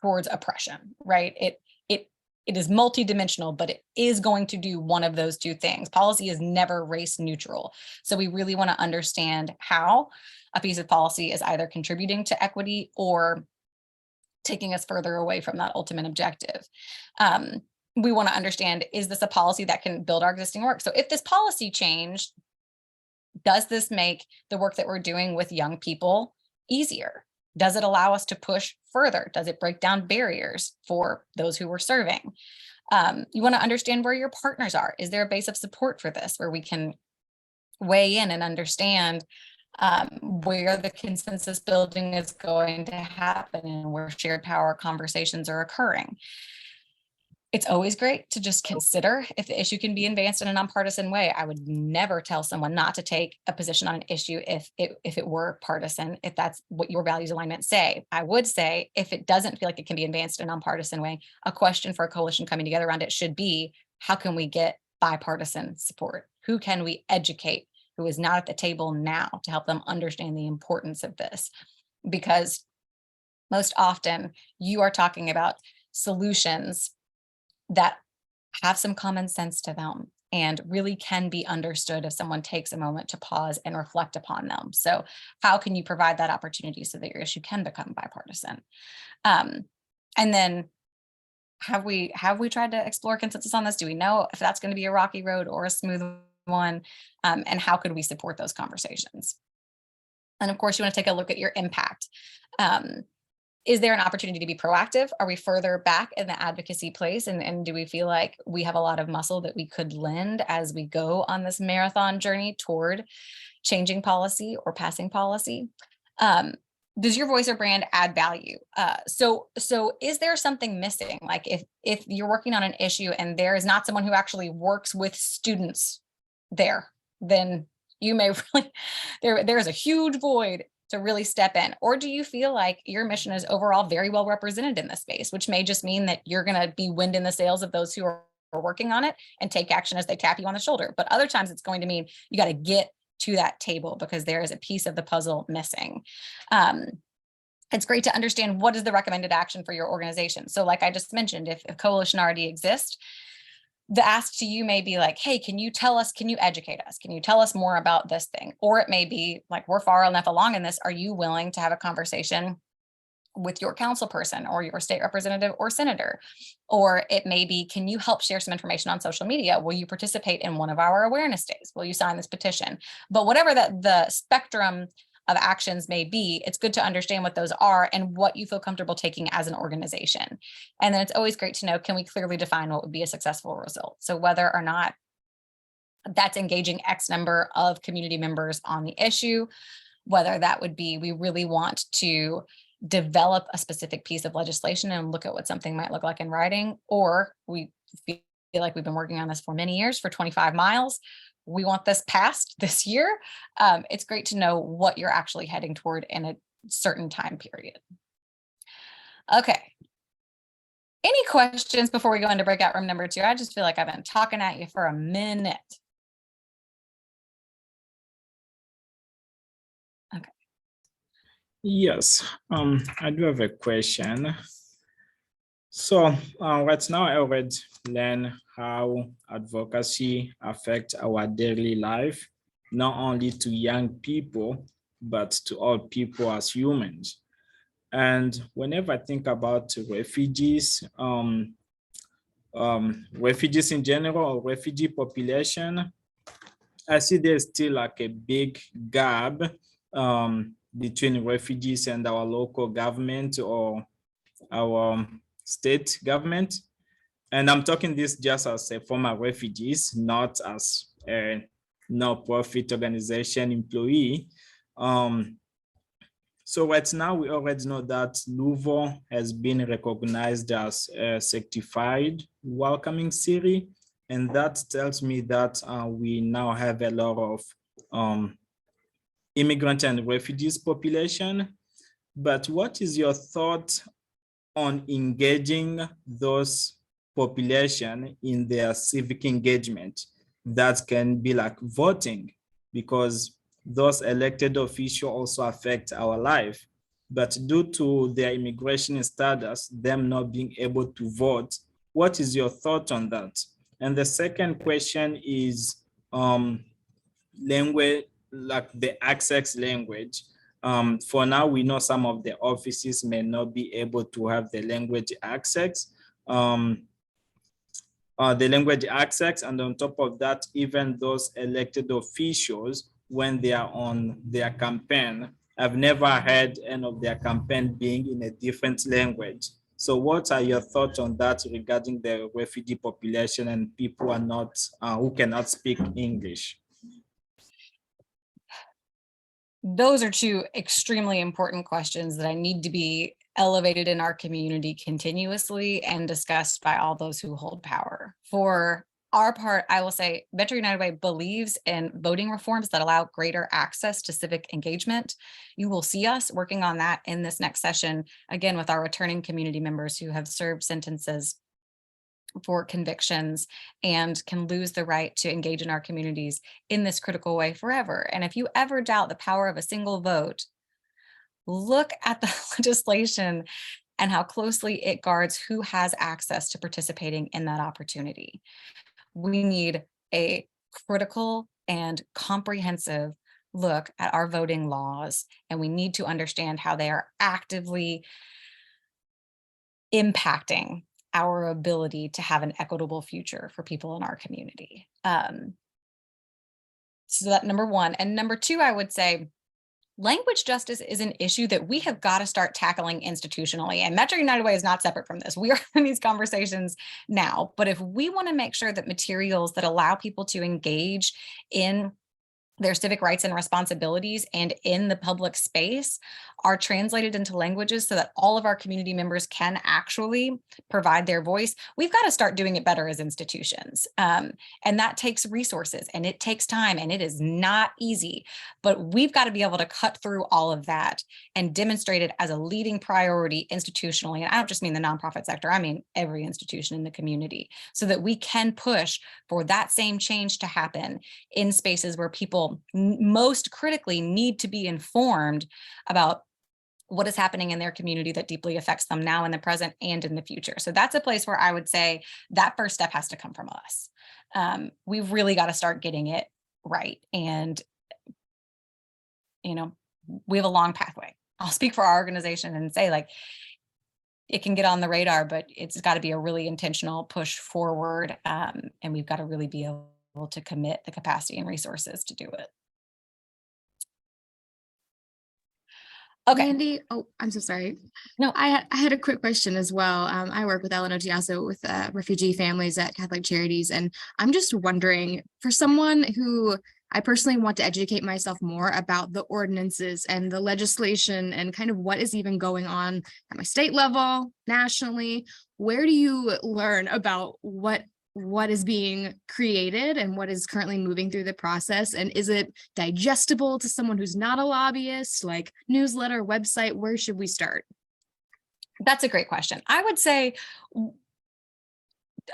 towards oppression, right? It is multidimensional, but it is going to do one of those two things. Policy is never race neutral. So we really want to understand how a piece of policy is either contributing to equity or taking us further away from that ultimate objective. We want to understand, is this a policy that can build our existing work? So if this policy changed, does this make the work that we're doing with young people easier? Does it allow us to push further? Does it break down barriers for those who we're serving? You want to understand where your partners are. Is there a base of support for this where we can weigh in and understand where the consensus building is going to happen and where shared power conversations are occurring? It's always great to just consider if the issue can be advanced in a nonpartisan way. I would never tell someone not to take a position on an issue if it were partisan, if that's what your values alignment say. I would say if it doesn't feel like it can be advanced in a nonpartisan way, a question for a coalition coming together around it should be, how can we get bipartisan support? Who can we educate who is not at the table now to help them understand the importance of this? Because most often you are talking about solutions that have some common sense to them and really can be understood if someone takes a moment to pause and reflect upon them. So how can you provide that opportunity so that your issue can become bipartisan? And then have we tried to explore consensus on this? Do we know if that's going to be a rocky road or a smooth one? And how could we support those conversations? And of course, you want to take a look at your impact. Is there an opportunity to be proactive? Are we further back in the advocacy place? And do we feel like we have a lot of muscle that we could lend as we go on this marathon journey toward changing policy or passing policy? Does your voice or brand add value? So is there something missing? Like if you're working on an issue and there is not someone who actually works with students there, then you may really, there is a huge void to really step in? Or do you feel like your mission is overall very well represented in this space, which may just mean that you're going to be wind in the sails of those who are working on it and take action as they tap you on the shoulder? But other times it's going to mean you got to get to that table because there is a piece of the puzzle missing. It's great to understand what is the recommended action for your organization. So like I just mentioned, if a coalition already exists, the ask to you may be like, hey, can you tell us, can you educate us? Can you tell us more about this thing? Or it may be like, we're far enough along in this. Are you willing to have a conversation with your council person or your state representative or senator? Or it may be, can you help share some information on social media? Will you participate in one of our awareness days? Will you sign this petition? But whatever the spectrum of actions may be, it's good to understand what those are and what you feel comfortable taking as an organization. And then it's always great to know, can we clearly define what would be a successful result? So whether or not that's engaging X number of community members on the issue, whether that would be, we really want to develop a specific piece of legislation and look at what something might look like in writing, or we feel like we've been working on this for many years, for 25 miles. We want this passed this year. It's great to know what you're actually heading toward in a certain time period. Okay. Any questions before we go into breakout room number 2? I just feel like I've been talking at you for a minute. Okay. Yes, I do have a question. So right now I already learned how advocacy affects our daily life, not only to young people, but to all people as humans. And whenever I think about refugees, refugees in general, or refugee population, I see there's still like a big gap between refugees and our local government or our state government. And I'm talking this just as a former refugees, not as a no-profit organization employee. So right now we already know that Louisville has been recognized as a certified welcoming city. And that tells me that we now have a lot of immigrant and refugees population. But what is your thought on engaging those population in their civic engagement? That can be like voting, because those elected officials also affect our life. But due to their immigration status, them not being able to vote, what is your thought on that? And the second question is language, like the access language. For now, we know some of the offices may not be able to have the language access. And on top of that, even those elected officials, when they are on their campaign, I've never heard any of their campaign being in a different language. So what are your thoughts on that regarding the refugee population and people are not, who cannot speak English? Those are two extremely important questions that I need to be elevated in our community continuously and discussed by all those who hold power. For our part, I will say Metro United Way believes in voting reforms that allow greater access to civic engagement. You will see us working on that in this next session, again, with our returning community members who have served sentences for convictions and can lose the right to engage in our communities in this critical way forever. And if you ever doubt the power of a single vote, look at the legislation and how closely it guards who has access to participating in that opportunity. We need a critical and comprehensive look at our voting laws, and we need to understand how they are actively impacting our ability to have an equitable future for people in our community. So that number one. And number two, I would say language justice is an issue that we have got to start tackling institutionally. And Metro United Way is not separate from this. We are in these conversations now. But if we want to make sure that materials that allow people to engage in their civic rights and responsibilities and in the public space are translated into languages so that all of our community members can actually provide their voice. We've got to start doing it better as institutions. And that takes resources and it takes time and it is not easy, but we've got to be able to cut through all of that and demonstrate it as a leading priority institutionally. And I don't just mean the nonprofit sector, I mean every institution in the community, so that we can push for that same change to happen in spaces where people most critically need to be informed about what is happening in their community that deeply affects them now in the present and in the future. So that's a place where I would say that first step has to come from us. We've really got to start getting it right. And, you know, we have a long pathway. I'll speak for our organization and say, like, it can get on the radar, but it's got to be a really intentional push forward. And we've got to really be able to commit the capacity and resources to do it. Okay. Mandy, oh, I'm so sorry. No. I had a quick question as well. I work with LNOG also with refugee families at Catholic Charities, and I'm just wondering, for someone who I personally want to educate myself more about the ordinances and the legislation and kind of what is even going on at my state level, nationally, where do you learn about what is being created and what is currently moving through the process? And is it digestible to someone who's not a lobbyist, like newsletter, website? Where should we start? That's a great question. I would say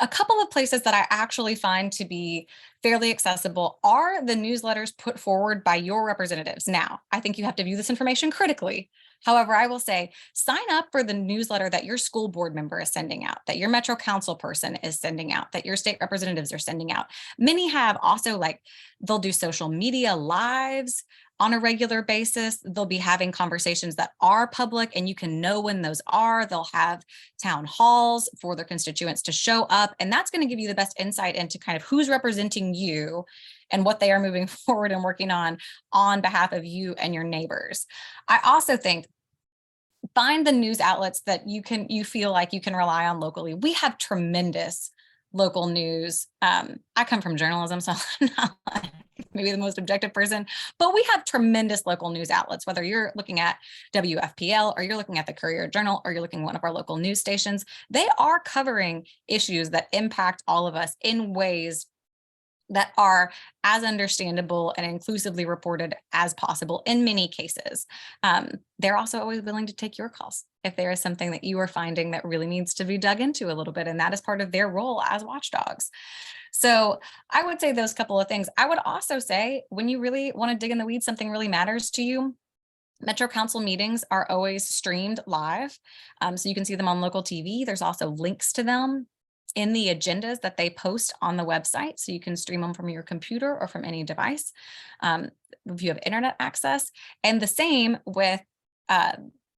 a couple of places that I actually find to be fairly accessible are the newsletters put forward by your representatives. Now, I think you have to view this information critically. However, I will say, sign up for the newsletter that your school board member is sending out, that your Metro Council person is sending out, that your state representatives are sending out. Many have also, like, they'll do social media lives on a regular basis. They'll be having conversations that are public and you can know when those are. They'll have town halls for their constituents to show up. And that's going to give you the best insight into kind of who's representing you and what they are moving forward and working on behalf of you and your neighbors. I also think find the news outlets that you feel like you can rely on locally. We have tremendous local news. I come from journalism, so I'm not maybe the most objective person, but we have tremendous local news outlets, whether you're looking at WFPL or you're looking at the Courier Journal or you're looking at one of our local news stations. They are covering issues that impact all of us in ways that are as understandable and inclusively reported as possible in many cases. They're also always willing to take your calls if there is something that you are finding that really needs to be dug into a little bit, and that is part of their role as watchdogs. So I would say those couple of things. I would also say, when you really want to dig in the weeds, something really matters to you, Metro Council meetings are always streamed live. So you can see them on local TV. There's also links to them in the agendas that they post on the website. So you can stream them from your computer or from any device if you have internet access. And the same with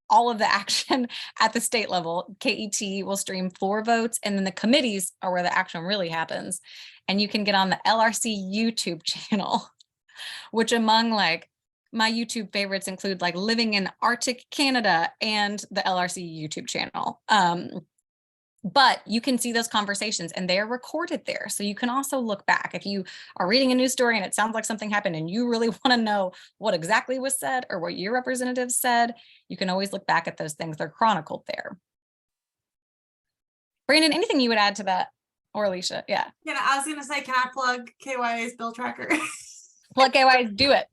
all of the action at the state level. KET will stream floor votes, and then the committees are where the action really happens. And you can get on the LRC YouTube channel, which among like my YouTube favorites include like Living in Arctic Canada and the LRC YouTube channel. But you can see those conversations and they're recorded there. So you can also look back. If you are reading a news story and it sounds like something happened and you really want to know what exactly was said or what your representative said, you can always look back at those things. They're chronicled there. Brandon, anything you would add to that? Or Alicia? Yeah. Yeah, I was going to say, can I plug KYA's bill tracker? Plug KYA, do it.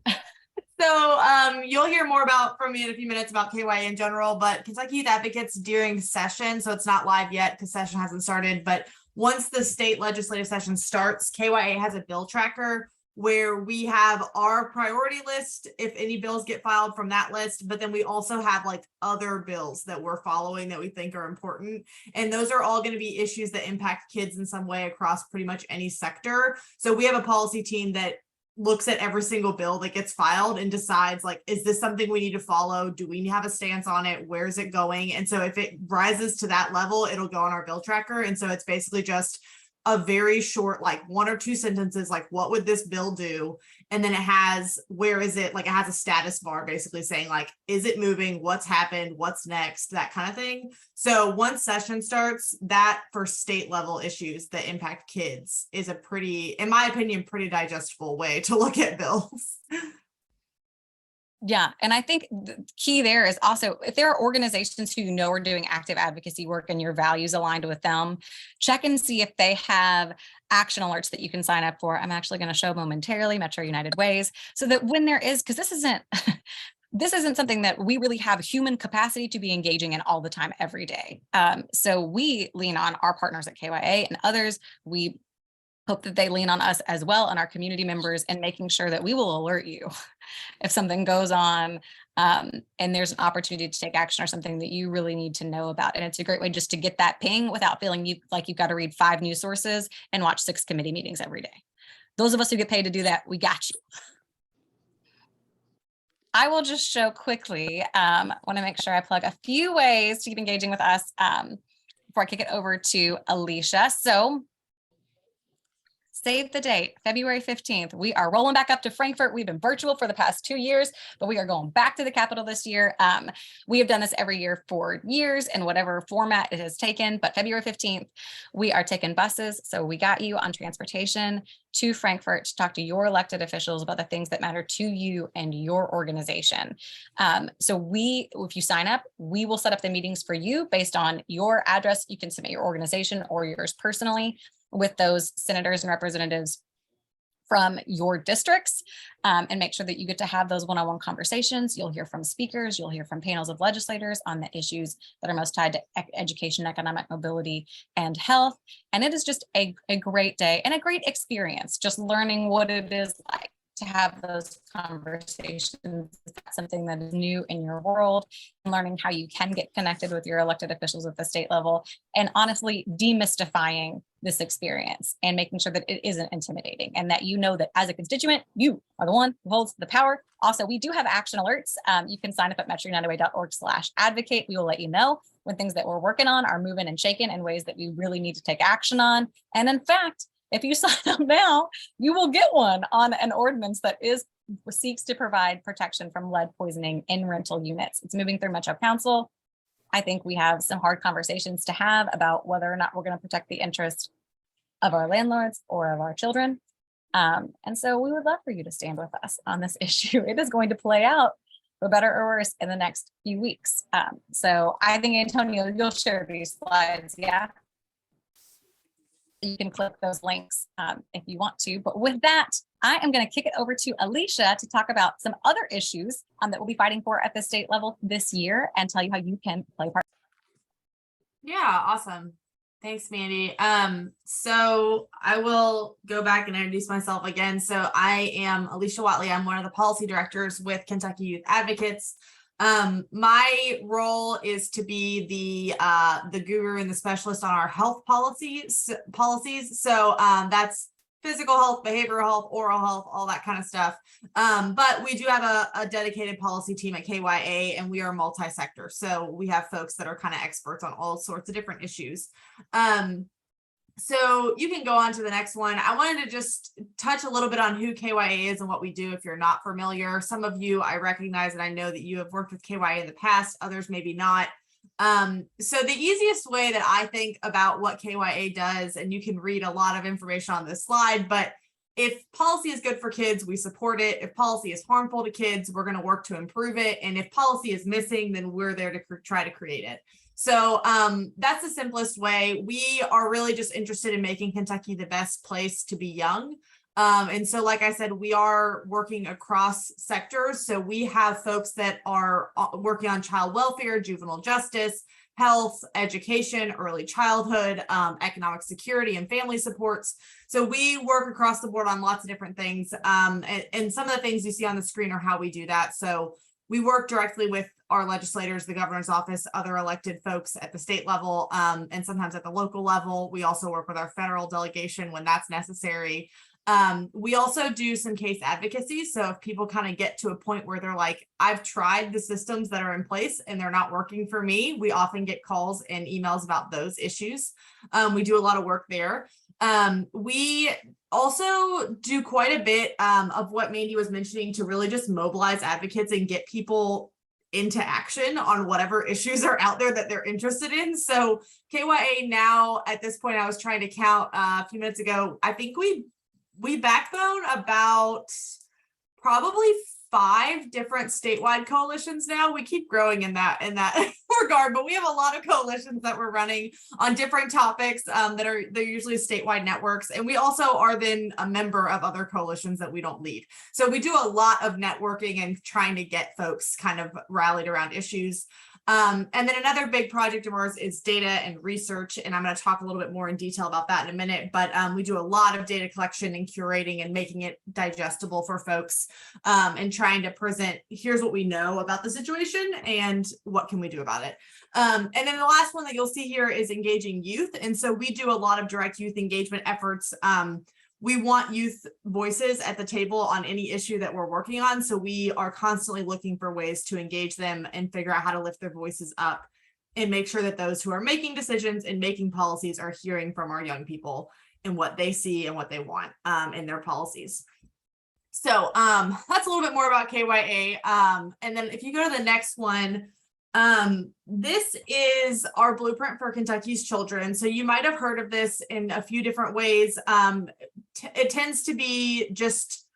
So you'll hear more from me in a few minutes about KYA in general, but Kentucky Youth Advocates during session, so it's not live yet because session hasn't started, but once the state legislative session starts, KYA has a bill tracker where we have our priority list if any bills get filed from that list, but then we also have like other bills that we're following that we think are important. And those are all going to be issues that impact kids in some way across pretty much any sector. So we have a policy team that looks at every single bill that gets filed and decides, like, is this something we need to follow? Do we have a stance on it? Where is it going? And so if it rises to that level, it'll go on our bill tracker. And so it's basically just a very short, like 1 or 2 sentences, like what would this bill do? And then it has, where is it? Like it has a status bar basically saying like, is it moving? What's happened? What's next? That kind of thing. So once session starts, that for state level issues that impact kids is a pretty, in my opinion, pretty digestible way to look at bills. Yeah, and I think the key there is also if there are organizations who you know are doing active advocacy work and your values aligned with them, check and see if they have action alerts that you can sign up for. I'm actually going to show momentarily Metro United Ways, so that when there is, because this isn't something that we really have human capacity to be engaging in all the time, every day. So we lean on our partners at KYA and others. We hope that they lean on us as well and our community members and making sure that we will alert you if something goes on and there's an opportunity to take action or something that you really need to know about. And it's a great way just to get that ping without feeling like you've got to read 5 news sources and watch 6 committee meetings every day. Those of us who get paid to do that, we got you. I will just show quickly, want to make sure I plug a few ways to keep engaging with us before I kick it over to Alicia. So save the date, February 15th. We are rolling back up to Frankfurt. We've been virtual for the past 2 years, but we are going back to the Capitol this year. We have done this every year for years in whatever format it has taken, but February 15th, we are taking buses. So we got you on transportation to Frankfurt to talk to your elected officials about the things that matter to you and your organization. So if you sign up, we will set up the meetings for you based on your address. You can submit your organization or yours personally with those senators and representatives from your districts, and make sure that you get to have those one-on-one conversations. You'll hear from speakers, you'll hear from panels of legislators on the issues that are most tied to education, economic mobility, and health. And it is just a great day and a great experience, just learning what it is like to have those conversations. That's something that is new in your world, and learning how you can get connected with your elected officials at the state level, and honestly demystifying this experience and making sure that it isn't intimidating, and that you know that as a constituent, you are the one who holds the power. Also, we do have action alerts. You can sign up at metrounitedway.org/advocate. We will let you know when things that we're working on are moving and shaking in ways that we really need to take action on. And in fact, if you sign up now, you will get one on an ordinance that seeks to provide protection from lead poisoning in rental units. It's moving through Metro Council. I think we have some hard conversations to have about whether or not we're going to protect the interest of our landlords or of our children. And so we would love for you to stand with us on this issue. It is going to play out for better or worse in the next few weeks. So I think, Antonio, you'll share these slides, yeah? You can click those links if you want to. But with that, I am going to kick it over to Alicia to talk about some other issues that we'll be fighting for at the state level this year and tell you how you can play part. Yeah, awesome. Thanks, Mandy. So I will go back and introduce myself again. So I am Alicia Watley. I'm one of the policy directors with Kentucky Youth Advocates. My role is to be the guru and the specialist on our health policies. So that's physical health, behavioral health, oral health, all that kind of stuff. But we do have a dedicated policy team at KYA, and we are multi-sector. So we have folks that are kind of experts on all sorts of different issues. So you can go on to the next one. I wanted to just touch a little bit on who KYA is and what we do if you're not familiar. Some of you I recognize, and I know that you have worked with KYA in the past, others maybe not. So the easiest way that I think about what KYA does, and you can read a lot of information on this slide, but if policy is good for kids, we support it. If policy is harmful to kids, we're going to work to improve it. And if policy is missing, then we're there to try to create it. So that's the simplest way. We are really just interested in making Kentucky the best place to be young. And so, like I said, we are working across sectors. So we have folks that are working on child welfare, juvenile justice, health, education, early childhood, economic security, and family supports. So we work across the board on lots of different things. And some of the things you see on the screen are how we do that. So we work directly with our legislators, the governor's office, other elected folks at the state level, and sometimes at the local level. We also work with our federal delegation when that's necessary. We also do some case advocacy. So if people kind of get to a point where they're like, I've tried the systems that are in place and they're not working for me, we often get calls and emails about those issues. We do a lot of work there. We also do quite a bit of what Mandy was mentioning to really just mobilize advocates and get people into action on whatever issues are out there that they're interested in. So KYA now, at this point, I was trying to count a few minutes ago, I think we backbone about probably 5 different statewide coalitions now. We keep growing in that regard, but we have a lot of coalitions that we're running on different topics they're usually statewide networks. And we also are then a member of other coalitions that we don't lead. So we do a lot of networking and trying to get folks kind of rallied around issues. And then another big project of ours is data and research, and I'm going to talk a little bit more in detail about that in a minute, but we do a lot of data collection and curating and making it digestible for folks, and trying to present, here's what we know about the situation and what can we do about it. And then the last one that you'll see here is engaging youth. And so we do a lot of direct youth engagement efforts. We want youth voices at the table on any issue that we're working on. So we are constantly looking for ways to engage them and figure out how to lift their voices up and make sure that those who are making decisions and making policies are hearing from our young people and what they see and what they want in their policies. So that's a little bit more about KYA. And then if you go to the next one, this is our blueprint for Kentucky's children. So you might have heard of this in a few different ways. It tends to be just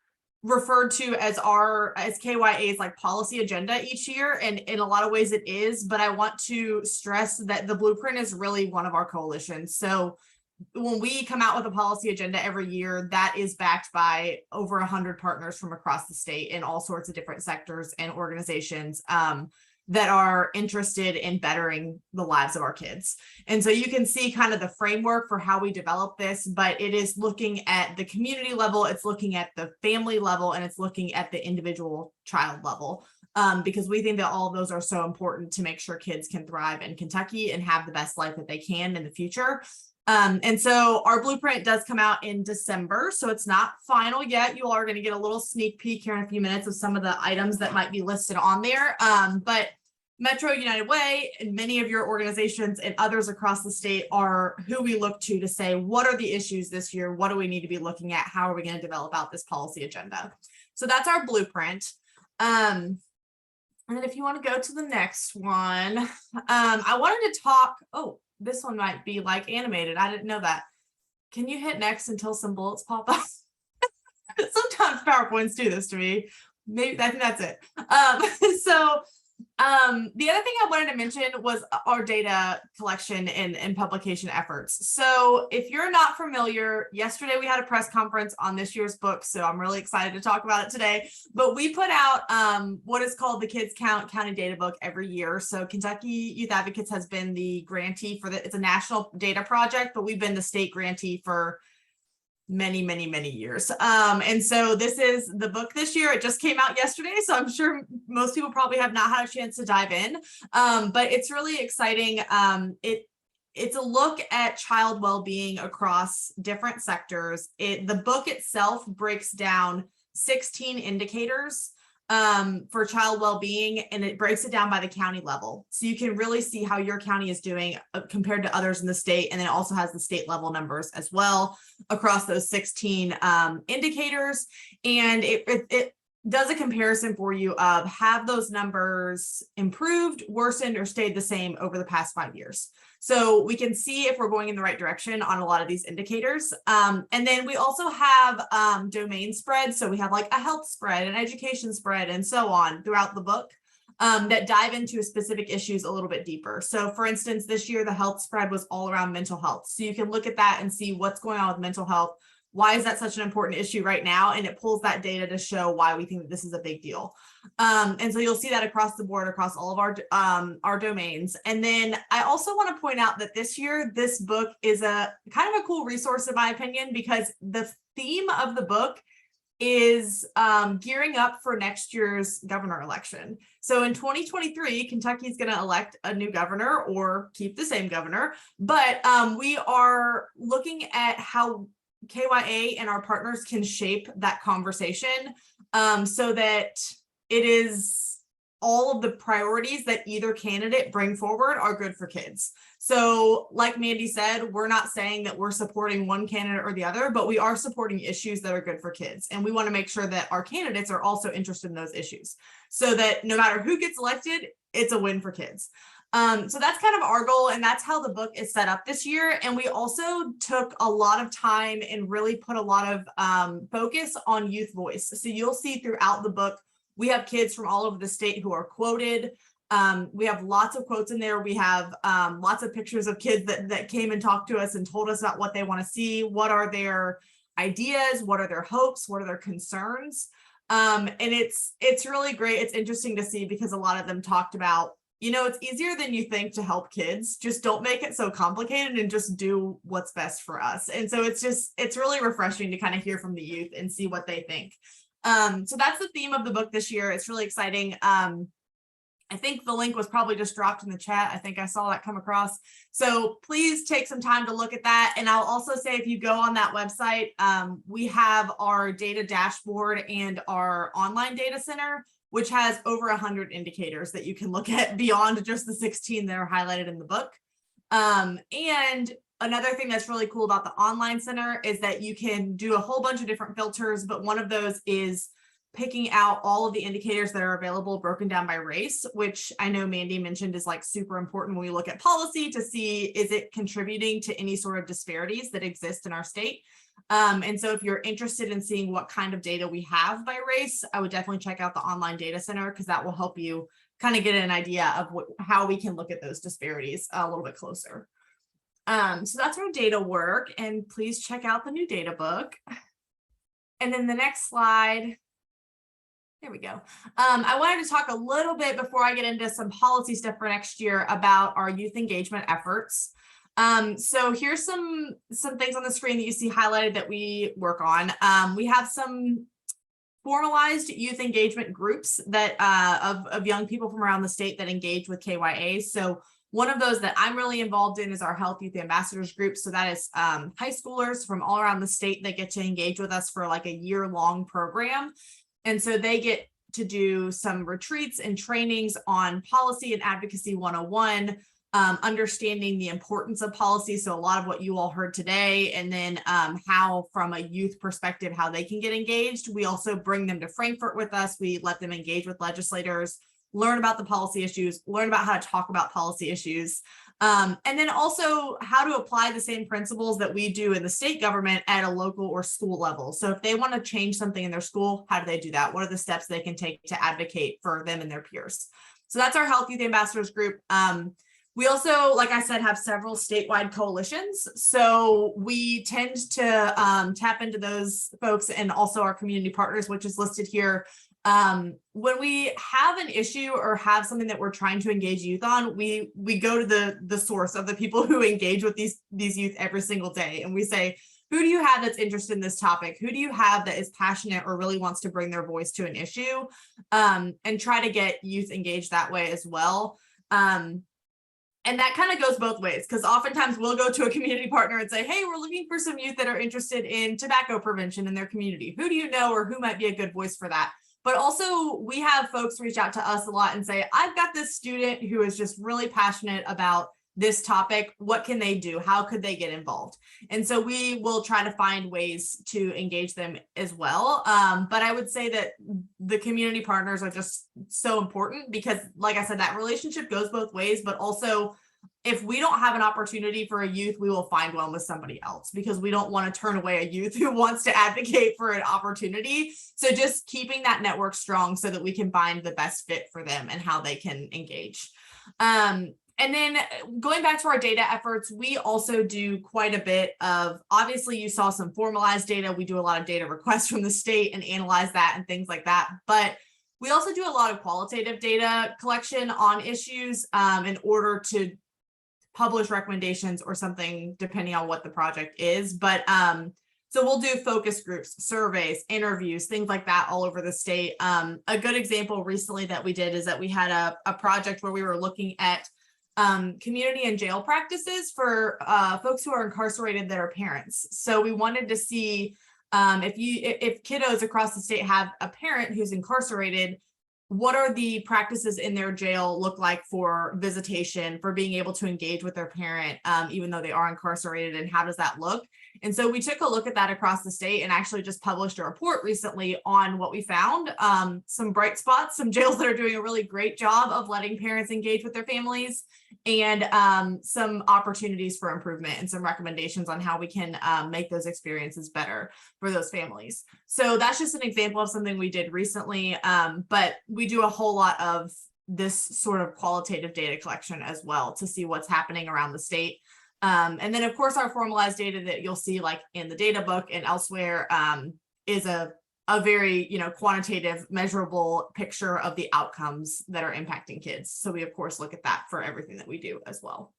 referred to as KYA's like policy agenda each year. And in a lot of ways it is, but I want to stress that the blueprint is really one of our coalitions. So when we come out with a policy agenda every year, that is backed by over 100 partners from across the state in all sorts of different sectors and organizations that are interested in bettering the lives of our kids. And so you can see kind of the framework for how we develop this, but it is looking at the community level, it's looking at the family level, and it's looking at the individual child level, because we think that all of those are so important to make sure kids can thrive in Kentucky and have the best life that they can in the future. And so our blueprint does come out in December, so it's not final yet. You all are going to get a little sneak peek here in a few minutes of some of the items that might be listed on there. But Metro United Way and many of your organizations and others across the state are who we look to say, what are the issues this year? What do we need to be looking at? How are we going to develop out this policy agenda? So that's our blueprint. And then if you want to go to the next one, I wanted to talk, oh, this one might be like animated. I didn't know that. Can you hit next until some bullets pop up? Sometimes PowerPoints do this to me. Maybe I think that's it. The other thing I wanted to mention was our data collection and publication efforts. So if you're not familiar, yesterday we had a press conference on this year's book, so I'm really excited to talk about it today. But we put out what is called the Kids Count County Data Book every year. So Kentucky Youth Advocates has been the grantee for it's a national data project, but we've been the state grantee for many years. And so this is the book this year. It just came out yesterday, so I'm sure most people probably have not had a chance to dive in, but it's really exciting. It's a look at child well-being across different sectors. The book itself breaks down 16 indicators for child well-being, and it breaks it down by the county level. So you can really see how your county is doing compared to others in the state. And then it also has the state level numbers as well across those 16 indicators. And it does a comparison for you of have those numbers improved, worsened, or stayed the same over the past 5 years. So we can see if we're going in the right direction on a lot of these indicators. And then we also have domain spreads. So we have like a health spread, an education spread, and so on throughout the book that dive into specific issues a little bit deeper. So for instance, this year, the health spread was all around mental health. So you can look at that and see what's going on with mental health. Why is that such an important issue right now? And it pulls that data to show why we think that this is a big deal. And so you'll see that across the board, across all of our domains. And then I also want to point out that this year, this book is a kind of a cool resource in my opinion, because the theme of the book is gearing up for next year's governor election. So in 2023, Kentucky is going to elect a new governor or keep the same governor, but we are looking at how KYA and our partners can shape that conversation so that it is all of the priorities that either candidate bring forward are good for kids. So like Mandy said, we're not saying that we're supporting one candidate or the other, but we are supporting issues that are good for kids. And we want to make sure that our candidates are also interested in those issues so that no matter who gets elected, it's a win for kids. So that's kind of our goal, and that's how the book is set up this year. And we also took a lot of time and really put a lot of focus on youth voice. So you'll see throughout the book, we have kids from all over the state who are quoted. We have lots of quotes in there. We have lots of pictures of kids that came and talked to us and told us about what they want to see. What are their ideas? What are their hopes? What are their concerns? And it's really great. It's interesting to see because a lot of them talked about, you know, it's easier than you think to help kids. Just don't make it so complicated and just do what's best for us. And so it's really refreshing to kind of hear from the youth and see what they think. So that's the theme of the book this year. It's really exciting. I think the link was probably just dropped in the chat. I think I saw that come across. So please take some time to look at that. And I'll also say, if you go on that website, we have our data dashboard and our online data center, which has over 100 indicators that you can look at beyond just the 16 that are highlighted in the book. And another thing that's really cool about the online center is that you can do a whole bunch of different filters, but one of those is picking out all of the indicators that are available broken down by race, which I know Mandy mentioned is like super important when we look at policy to see, is it contributing to any sort of disparities that exist in our state? And so if you're interested in seeing what kind of data we have by race, I would definitely check out the online data center because that will help you kind of get an idea of how we can look at those disparities a little bit closer. So that's our data work, and please check out the new data book. And then the next slide. There we go. I wanted to talk a little bit before I get into some policy stuff for next year about our youth engagement efforts. So here's some things on the screen that you see highlighted that we work on. We have some formalized youth engagement groups that of young people from around the state that engage with KYA. So one of those that I'm really involved in is our Health Youth Ambassadors group. So that is high schoolers from all around the state that get to engage with us for like a year-long program. And so they get to do some retreats and trainings on policy and advocacy 101, understanding the importance of policy. So a lot of what you all heard today, and then how from a youth perspective, how they can get engaged. We also bring them to Frankfurt with us. We let them engage with legislators, learn about the policy issues, learn about how to talk about policy issues. And then also how to apply the same principles that we do in the state government at a local or school level. So if they want to change something in their school, how do they do that? What are the steps they can take to advocate for them and their peers? So that's our Health Youth Ambassadors group. We also, like I said, have several statewide coalitions. So we tend to tap into those folks and also our community partners, which is listed here. When we have an issue or have something that we're trying to engage youth on, we go to the source of the people who engage with these youth every single day. And we say, who do you have that's interested in this topic? Who do you have that is passionate or really wants to bring their voice to an issue? And try to get youth engaged that way as well. And that kind of goes both ways, because oftentimes we'll go to a community partner and say, hey, we're looking for some youth that are interested in tobacco prevention in their community. Who do you know or who might be a good voice for that? But also we have folks reach out to us a lot and say, I've got this student who is just really passionate about this topic. What can they do? How could they get involved? And so we will try to find ways to engage them as well. But I would say that the community partners are just so important because, like I said, that relationship goes both ways, but also if we don't have an opportunity for a youth, we will find one with somebody else because we don't want to turn away a youth who wants to advocate for an opportunity. So just keeping that network strong so that we can find the best fit for them and how they can engage. And then going back to our data efforts, we also do quite a bit of, obviously you saw some formalized data. We do a lot of data requests from the state and analyze that and things like that. But we also do a lot of qualitative data collection on issues in order to publish recommendations or something, depending on what the project is. But so we'll do focus groups, surveys, interviews, things like that all over the state. A good example recently that we did is that we had a project where we were looking at community and jail practices for folks who are incarcerated that are parents. So we wanted to see if kiddos across the state have a parent who's incarcerated, what are the practices in their jail look like for visitation, for being able to engage with their parent, even though they are incarcerated, and how does that look? And so we took a look at that across the state and actually just published a report recently on what we found. Some bright spots, some jails that are doing a really great job of letting parents engage with their families, and some opportunities for improvement and some recommendations on how we can make those experiences better for those families. So that's just an example of something we did recently, but we do a whole lot of this sort of qualitative data collection as well to see what's happening around the state. And then of course our formalized data that you'll see like in the data book and elsewhere is a very, quantitative, measurable picture of the outcomes that are impacting kids. So we of course look at that for everything that we do as well.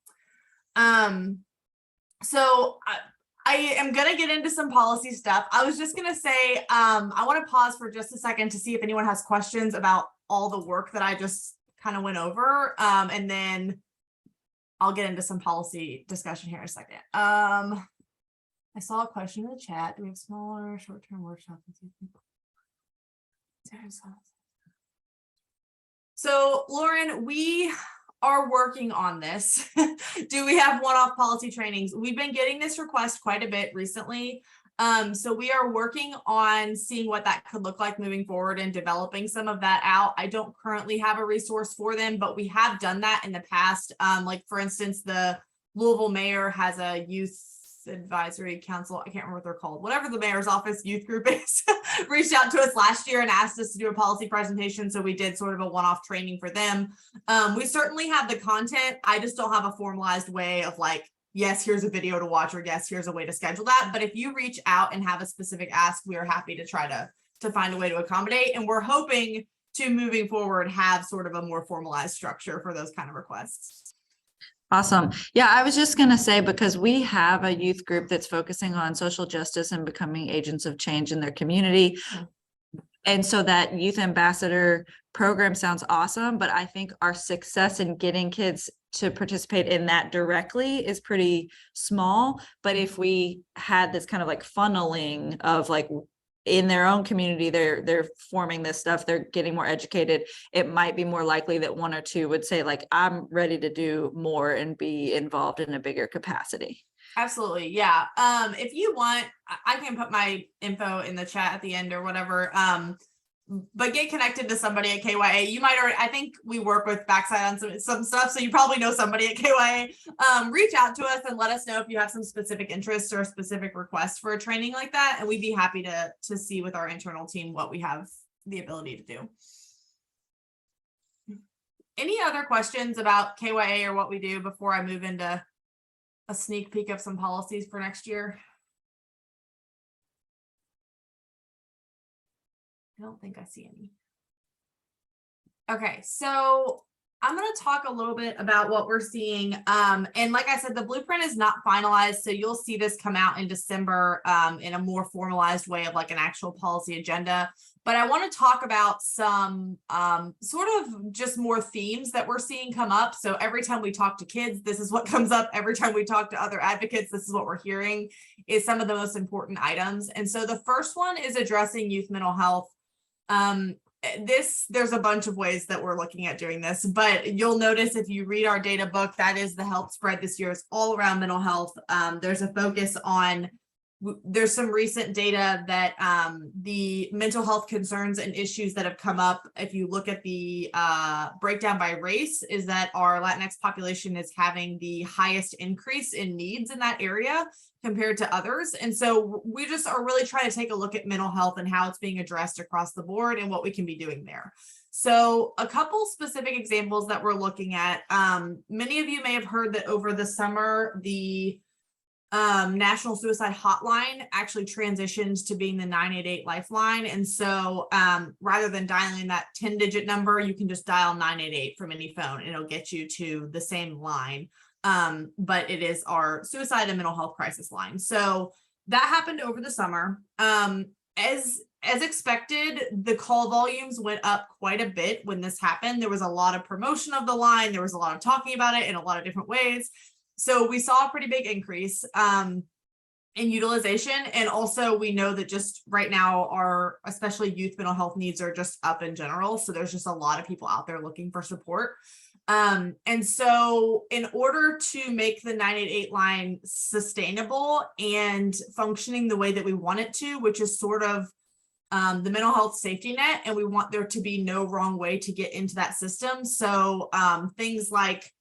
So I am going to get into some policy stuff. I was just going to say, I want to pause for just a second to see if anyone has questions about all the work that I just kind of went over. And then I'll get into some policy discussion here in a second. I saw a question in the chat. Do we have smaller short-term workshops? So Lauren, we are working on this. Do we have one-off policy trainings? We've been getting this request quite a bit recently. So we are working on seeing what that could look like moving forward and developing some of that out. I don't currently have a resource for them, but we have done that in the past. Like for instance, the Louisville mayor has a youth advisory council. I can't remember what they're called. Whatever the mayor's office youth group is, reached out to us last year and asked us to do a policy presentation. So we did sort of a one-off training for them. We certainly have the content. I just don't have a formalized way of like, yes, here's a video to watch, or yes, here's a way to schedule that. But if you reach out and have a specific ask, we are happy to try to find a way to accommodate. And we're hoping to, moving forward, have sort of a more formalized structure for those kind of requests. Awesome. Yeah, I was just going to say, because we have a youth group that's focusing on social justice and becoming agents of change in their community. And so that youth ambassador program sounds awesome, but I think our success in getting kids to participate in that directly is pretty small. But if we had this kind of like funneling of like in their own community, they're forming this stuff, they're getting more educated, it might be more likely that one or two would say like, I'm ready to do more and be involved in a bigger capacity. Absolutely. Yeah. If you want, I can put my info in the chat at the end or whatever. But get connected to somebody at KYA. You might already, I think we work with Backside on some stuff, so you probably know somebody at KYA. Reach out to us and let us know if you have some specific interests or specific requests for a training like that, and we'd be happy to see with our internal team what we have the ability to do. Any other questions about KYA or what we do before I move into a sneak peek of some policies for next year? I don't think I see any. Okay, so I'm going to talk a little bit about what we're seeing. And like I said, the blueprint is not finalized, so you'll see this come out in December in a more formalized way of like an actual policy agenda. But I want to talk about some sort of just more themes that we're seeing come up. So every time we talk to kids, this is what comes up. Every time we talk to other advocates, this is what we're hearing is some of the most important items. And so the first one is addressing youth mental health. There's a bunch of ways that we're looking at doing this, but you'll notice if you read our data book, that is the health spread this year is all around mental health. There's a focus on, there's some recent data that the mental health concerns and issues that have come up, if you look at the breakdown by race, is that our Latinx population is having the highest increase in needs in that area compared to others. And so we just are really trying to take a look at mental health and how it's being addressed across the board and what we can be doing there. So a couple specific examples that we're looking at. Many of you may have heard that over the summer, the National Suicide Hotline actually transitioned to being the 988 Lifeline. And so rather than dialing that 10-digit number, you can just dial 988 from any phone and it'll get you to the same line. But it is our suicide and mental health crisis line. So that happened over the summer. As expected, the call volumes went up quite a bit when this happened. There was a lot of promotion of the line. There was a lot of talking about it in a lot of different ways. So we saw a pretty big increase. in utilization. And also we know that just right now our, especially youth mental health needs are just up in general. So there's just a lot of people out there looking for support. And so in order to make the 988 line sustainable and functioning the way that we want it to, which is sort of the mental health safety net, and we want there to be no wrong way to get into that system. So things like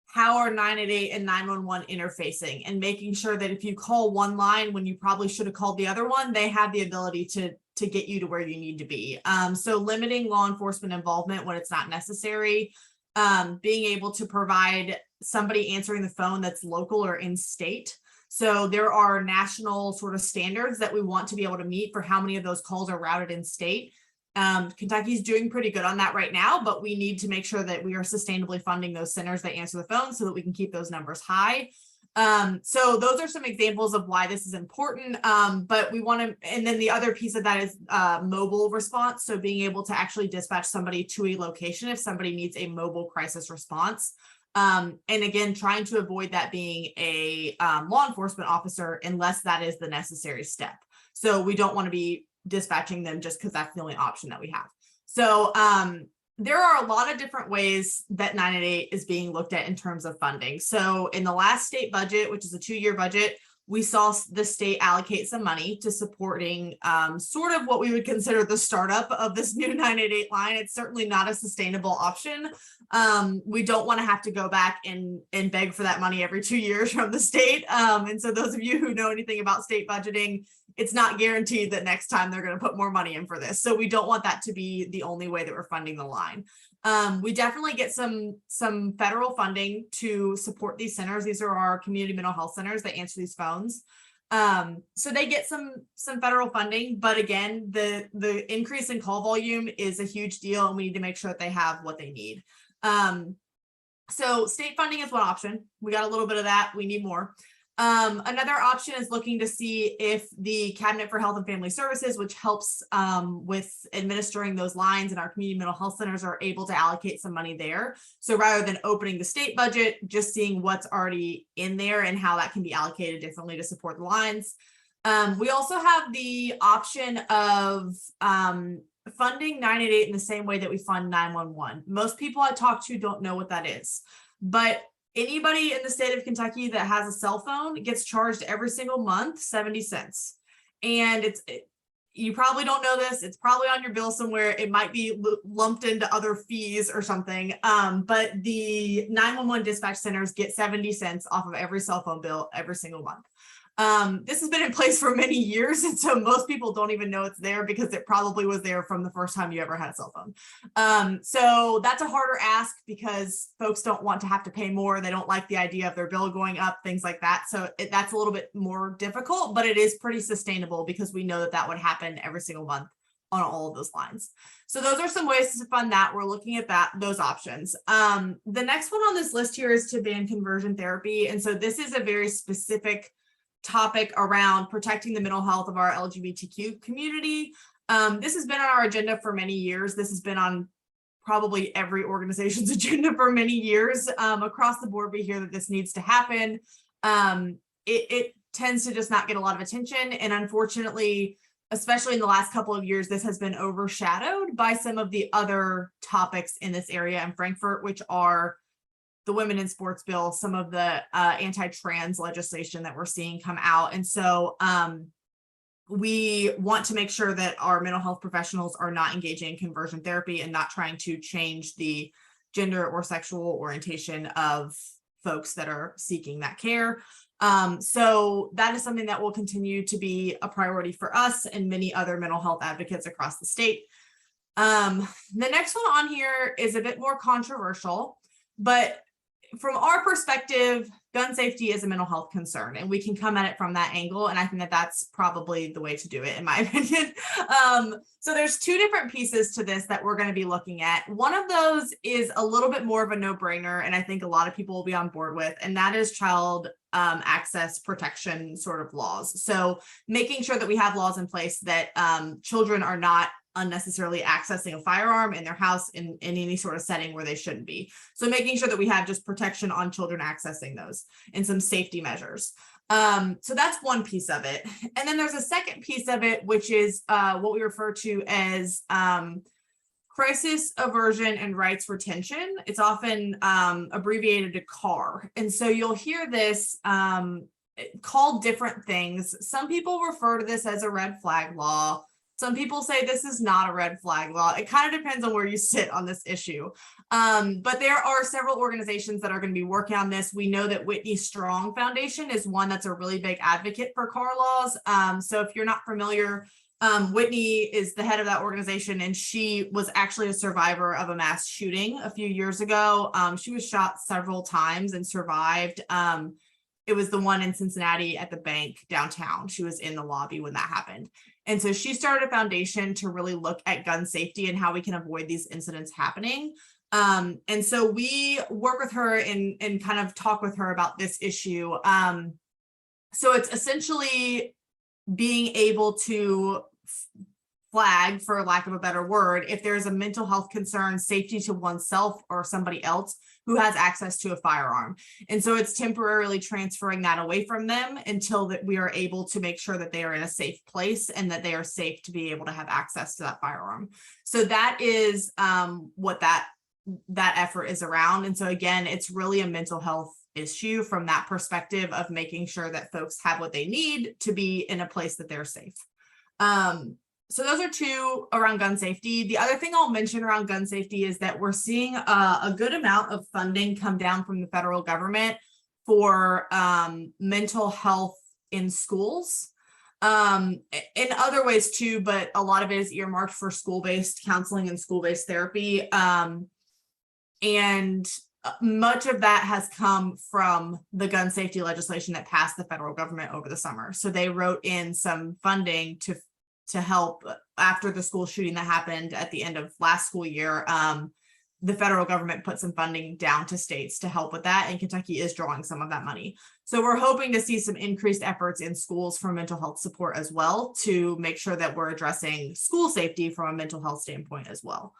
how are 988 and 911 interfacing, and making sure that if you call one line when you probably should have called the other one, they have the ability to get you to where you need to be. So limiting law enforcement involvement when it's not necessary, being able to provide somebody answering the phone that's local or in state. So there are national sort of standards that we want to be able to meet for how many of those calls are routed in state. Kentucky's doing pretty good on that right now, but we need to make sure that we are sustainably funding those centers that answer the phone so that we can keep those numbers high. So those are some examples of why this is important. But we want to, and then the other piece of that is mobile response. So being able to actually dispatch somebody to a location if somebody needs a mobile crisis response. And again, trying to avoid that being a law enforcement officer unless that is the necessary step. So we don't want to be dispatching them just because that's the only option that we have. So there are a lot of different ways that 988 is being looked at in terms of funding. So in the last state budget, which is a 2-year budget, we saw the state allocate some money to supporting sort of what we would consider the startup of this new 988 line. It's certainly not a sustainable option. We don't want to have to go back and beg for that money every 2 years from the state. And so those of you who know anything about state budgeting, it's not guaranteed that next time they're going to put more money in for this. So we don't want that to be the only way that we're funding the line. We definitely get some federal funding to support these centers. These are our community mental health centers that answer these phones. So they get some federal funding, but again, the increase in call volume is a huge deal, and we need to make sure that they have what they need. So state funding is one option. We got a little bit of that. We need more. Another option is looking to see if the Cabinet for Health and Family Services, which helps with administering those lines in our community mental health centers, are able to allocate some money there. So rather than opening the state budget, just seeing what's already in there and how that can be allocated differently to support the lines. We also have the option of funding 988 in the same way that we fund 911. Most people I talk to don't know what that is, but anybody in the state of Kentucky that has a cell phone gets charged every single month 70 cents. And you probably don't know this. It's probably on your bill somewhere. It might be lumped into other fees or something. But the 911 dispatch centers get 70 cents off of every cell phone bill every single month. This has been in place for many years, and so most people don't even know it's there because it probably was there from the first time you ever had a cell phone. So that's a harder ask because folks don't want to have to pay more. They don't like the idea of their bill going up, things like that. So that's a little bit more difficult, but it is pretty sustainable because we know that that would happen every single month on all of those lines. So those are some ways to fund that. We're looking at those options. The next one on this list here is to ban conversion therapy. And so this is a very specific topic around protecting the mental health of our LGBTQ community. This has been on our agenda for many years. This has been on probably every organization's agenda for many years. Across the board, we hear that this needs to happen. It tends to just not get a lot of attention. And unfortunately, especially in the last couple of years, this has been overshadowed by some of the other topics in this area in Frankfort, which are the Women in Sports bill, some of the anti-trans legislation that we're seeing come out. And so we want to make sure that our mental health professionals are not engaging in conversion therapy and not trying to change the gender or sexual orientation of folks that are seeking that care. So that is something that will continue to be a priority for us and many other mental health advocates across the state. The next one on here is a bit more controversial, but from our perspective, gun safety is a mental health concern, and we can come at it from that angle. And I think that that's probably the way to do it, in my opinion. So there's two different pieces to this that we're going to be looking at. One of those is a little bit more of a no-brainer, and I think a lot of people will be on board with, and that is child access protection sort of laws. So making sure that we have laws in place that children are not unnecessarily accessing a firearm in their house in any sort of setting where they shouldn't be. So making sure that we have just protection on children accessing those and some safety measures. So that's one piece of it. And then there's a second piece of it, which is what we refer to as crisis aversion and rights retention. It's often abbreviated to CAR. And so you'll hear this called different things. Some people refer to this as a red flag law. Some people say this is not a red flag law. It kind of depends on where you sit on this issue. But there are several organizations that are going to be working on this. We know that Whitney Strong Foundation is one that's a really big advocate for CAR laws. So if you're not familiar, Whitney is the head of that organization, and she was actually a survivor of a mass shooting a few years ago. She was shot several times and survived. It was the one in Cincinnati at the bank downtown. She was in the lobby when that happened. And so she started a foundation to really look at gun safety and how we can avoid these incidents happening. And so we work with her and kind of talk with her about this issue. So it's essentially being able to flag, for lack of a better word, if there's a mental health concern, safety to oneself or somebody else who has access to a firearm. And so it's temporarily transferring that away from them until that we are able to make sure that they are in a safe place and that they are safe to be able to have access to that firearm. So that is what that effort is around. And so again, it's really a mental health issue from that perspective of making sure that folks have what they need to be in a place that they're safe. So those are two around gun safety. The other thing I'll mention around gun safety is that we're seeing a good amount of funding come down from the federal government for mental health in schools. In other ways too, but a lot of it is earmarked for school-based counseling and school-based therapy. And much of that has come from the gun safety legislation that passed the federal government over the summer. So they wrote in some funding to help after the school shooting that happened at the end of last school year. The federal government put some funding down to states to help with that, and Kentucky is drawing some of that money. So we're hoping to see some increased efforts in schools for mental health support as well, to make sure that we're addressing school safety from a mental health standpoint as well.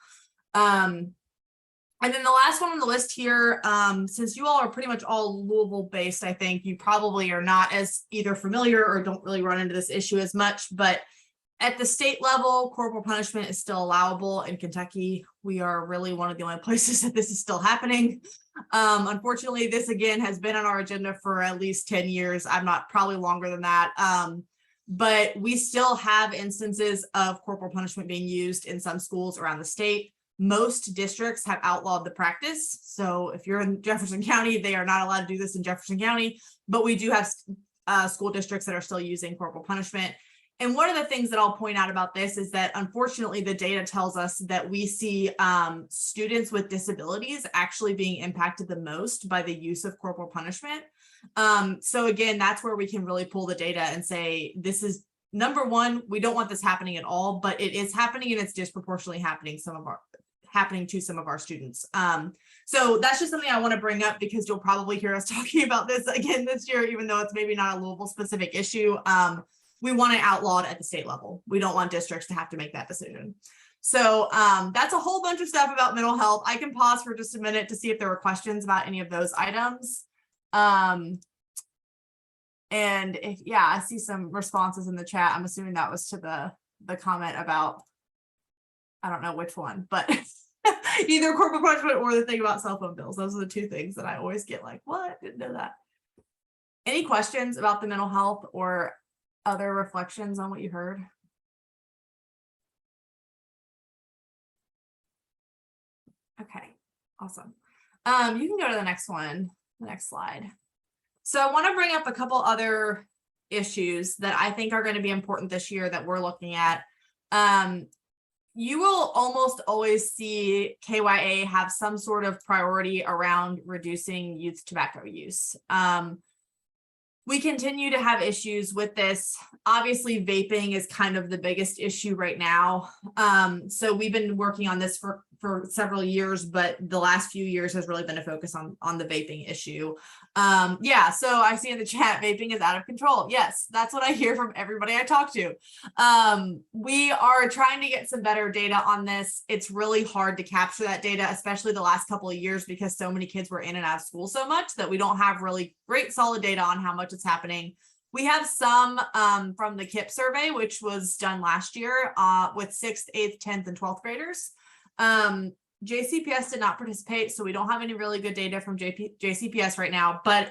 And then the last one on the list here, since you all are pretty much all Louisville based, I think you probably are not as either familiar or don't really run into this issue as much, but at the state level, corporal punishment is still allowable. In Kentucky, we are really one of the only places that this is still happening. Unfortunately, this again has been on our agenda for at least 10 years. I'm not probably longer than that. But we still have instances of corporal punishment being used in some schools around the state. Most districts have outlawed the practice. So if you're in Jefferson County, they are not allowed to do this in Jefferson County, but we do have school districts that are still using corporal punishment. And one of the things that I'll point out about this is that unfortunately the data tells us that we see students with disabilities actually being impacted the most by the use of corporal punishment. So again, that's where we can really pull the data and say, this is number one, we don't want this happening at all, but it is happening, and it's disproportionately happening to some of our students. So that's just something I want to bring up because you'll probably hear us talking about this again this year, even though it's maybe not a Louisville specific issue. We want it outlawed at the state level. We don't want districts to have to make that decision. So that's a whole bunch of stuff about mental health. I can pause for just a minute to see if there were questions about any of those items. And if, yeah, I see some responses in the chat. I'm assuming that was to the comment about, I don't know which one, but either corporal punishment or the thing about cell phone bills. Those are the two things that I always get like, what? Didn't know that. Any questions about the mental health or other reflections on what you heard? Okay, awesome. You can go to the next one, the next slide. So I want to bring up a couple other issues that I think are going to be important this year that we're looking at. You will almost always see KYA have some sort of priority around reducing youth tobacco use. We continue to have issues with this. Obviously, vaping is kind of the biggest issue right now. So we've been working on this for for several years, but the last few years has really been a focus on the vaping issue. Yeah, so I see in the chat, vaping is out of control. Yes, that's what I hear from everybody I talk to. We are trying to get some better data on this. It's really hard to capture that data, especially the last couple of years, because so many kids were in and out of school so much that we don't have really great solid data on how much it's happening. We have some from the KIP survey, which was done last year with 6th, 8th, 10th, and 12th graders. JCPS did not participate, so we don't have any really good data from JCPS right now. But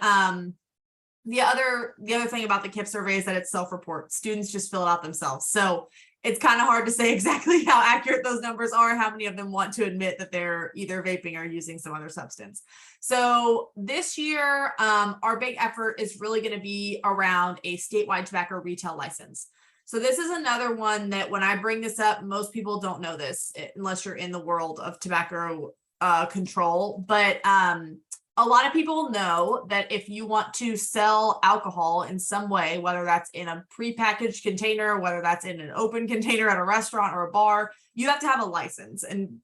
the other thing about the KIP survey is that it's self-report. Students just fill it out themselves. So it's kind of hard to say exactly how accurate those numbers are, how many of them want to admit that they're either vaping or using some other substance. So this year, our big effort is really going to be around a statewide tobacco retail license. So this is another one that when I bring this up, most people don't know this unless you're in the world of tobacco control. But a lot of people know that if you want to sell alcohol in some way, whether that's in a prepackaged container, whether that's in an open container at a restaurant or a bar, you have to have a license. And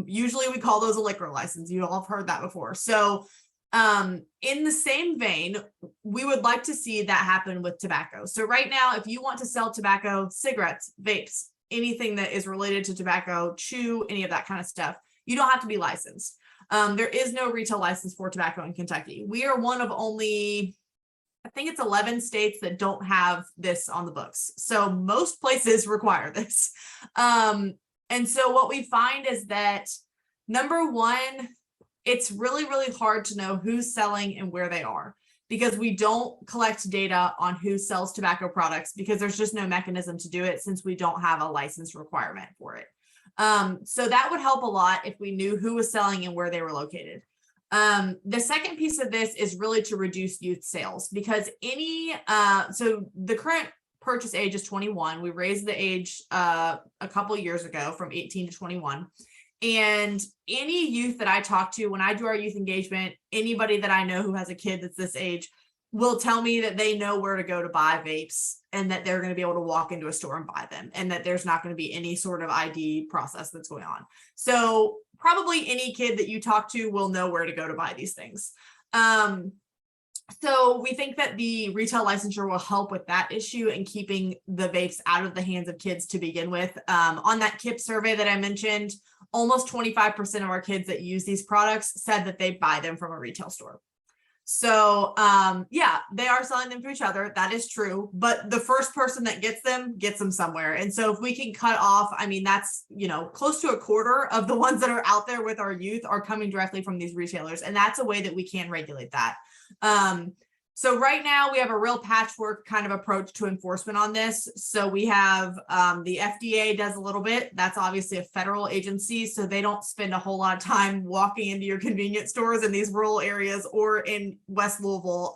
usually we call those a liquor license. You all have heard that before. So in the same vein, we would like to see that happen with tobacco. So right now, if you want to sell tobacco, cigarettes, vapes, anything that is related to tobacco, chew, any of that kind of stuff, you don't have to be licensed. There is no retail license for tobacco in Kentucky. We are one of only, I think it's 11 states that don't have this on the books. So most places require this. And so what we find is that, number one, it's really, really hard to know who's selling and where they are, because we don't collect data on who sells tobacco products, because there's just no mechanism to do it since we don't have a license requirement for it. So that would help a lot if we knew who was selling and where they were located. The second piece of this is really to reduce youth sales, because so the current purchase age is 21. We raised the age a couple years ago from 18 to 21. And any youth that I talk to, when I do our youth engagement, anybody that I know who has a kid that's this age will tell me that they know where to go to buy vapes and that they're going to be able to walk into a store and buy them, and that there's not going to be any sort of ID process that's going on. So probably any kid that you talk to will know where to go to buy these things. So we think that the retail licensure will help with that issue and keeping the vapes out of the hands of kids to begin with. On that KIP survey that I mentioned, almost 25% of our kids that use these products said that they buy them from a retail store. So yeah, they are selling them to each other. That is true. But the first person that gets them somewhere. And so if we can cut off, I mean, that's, close to a quarter of the ones that are out there with our youth are coming directly from these retailers. And that's a way that we can regulate that. So right now we have a real patchwork kind of approach to enforcement on this. So we have the FDA does a little bit. That's obviously a federal agency, so they don't spend a whole lot of time walking into your convenience stores in these rural areas or in West Louisville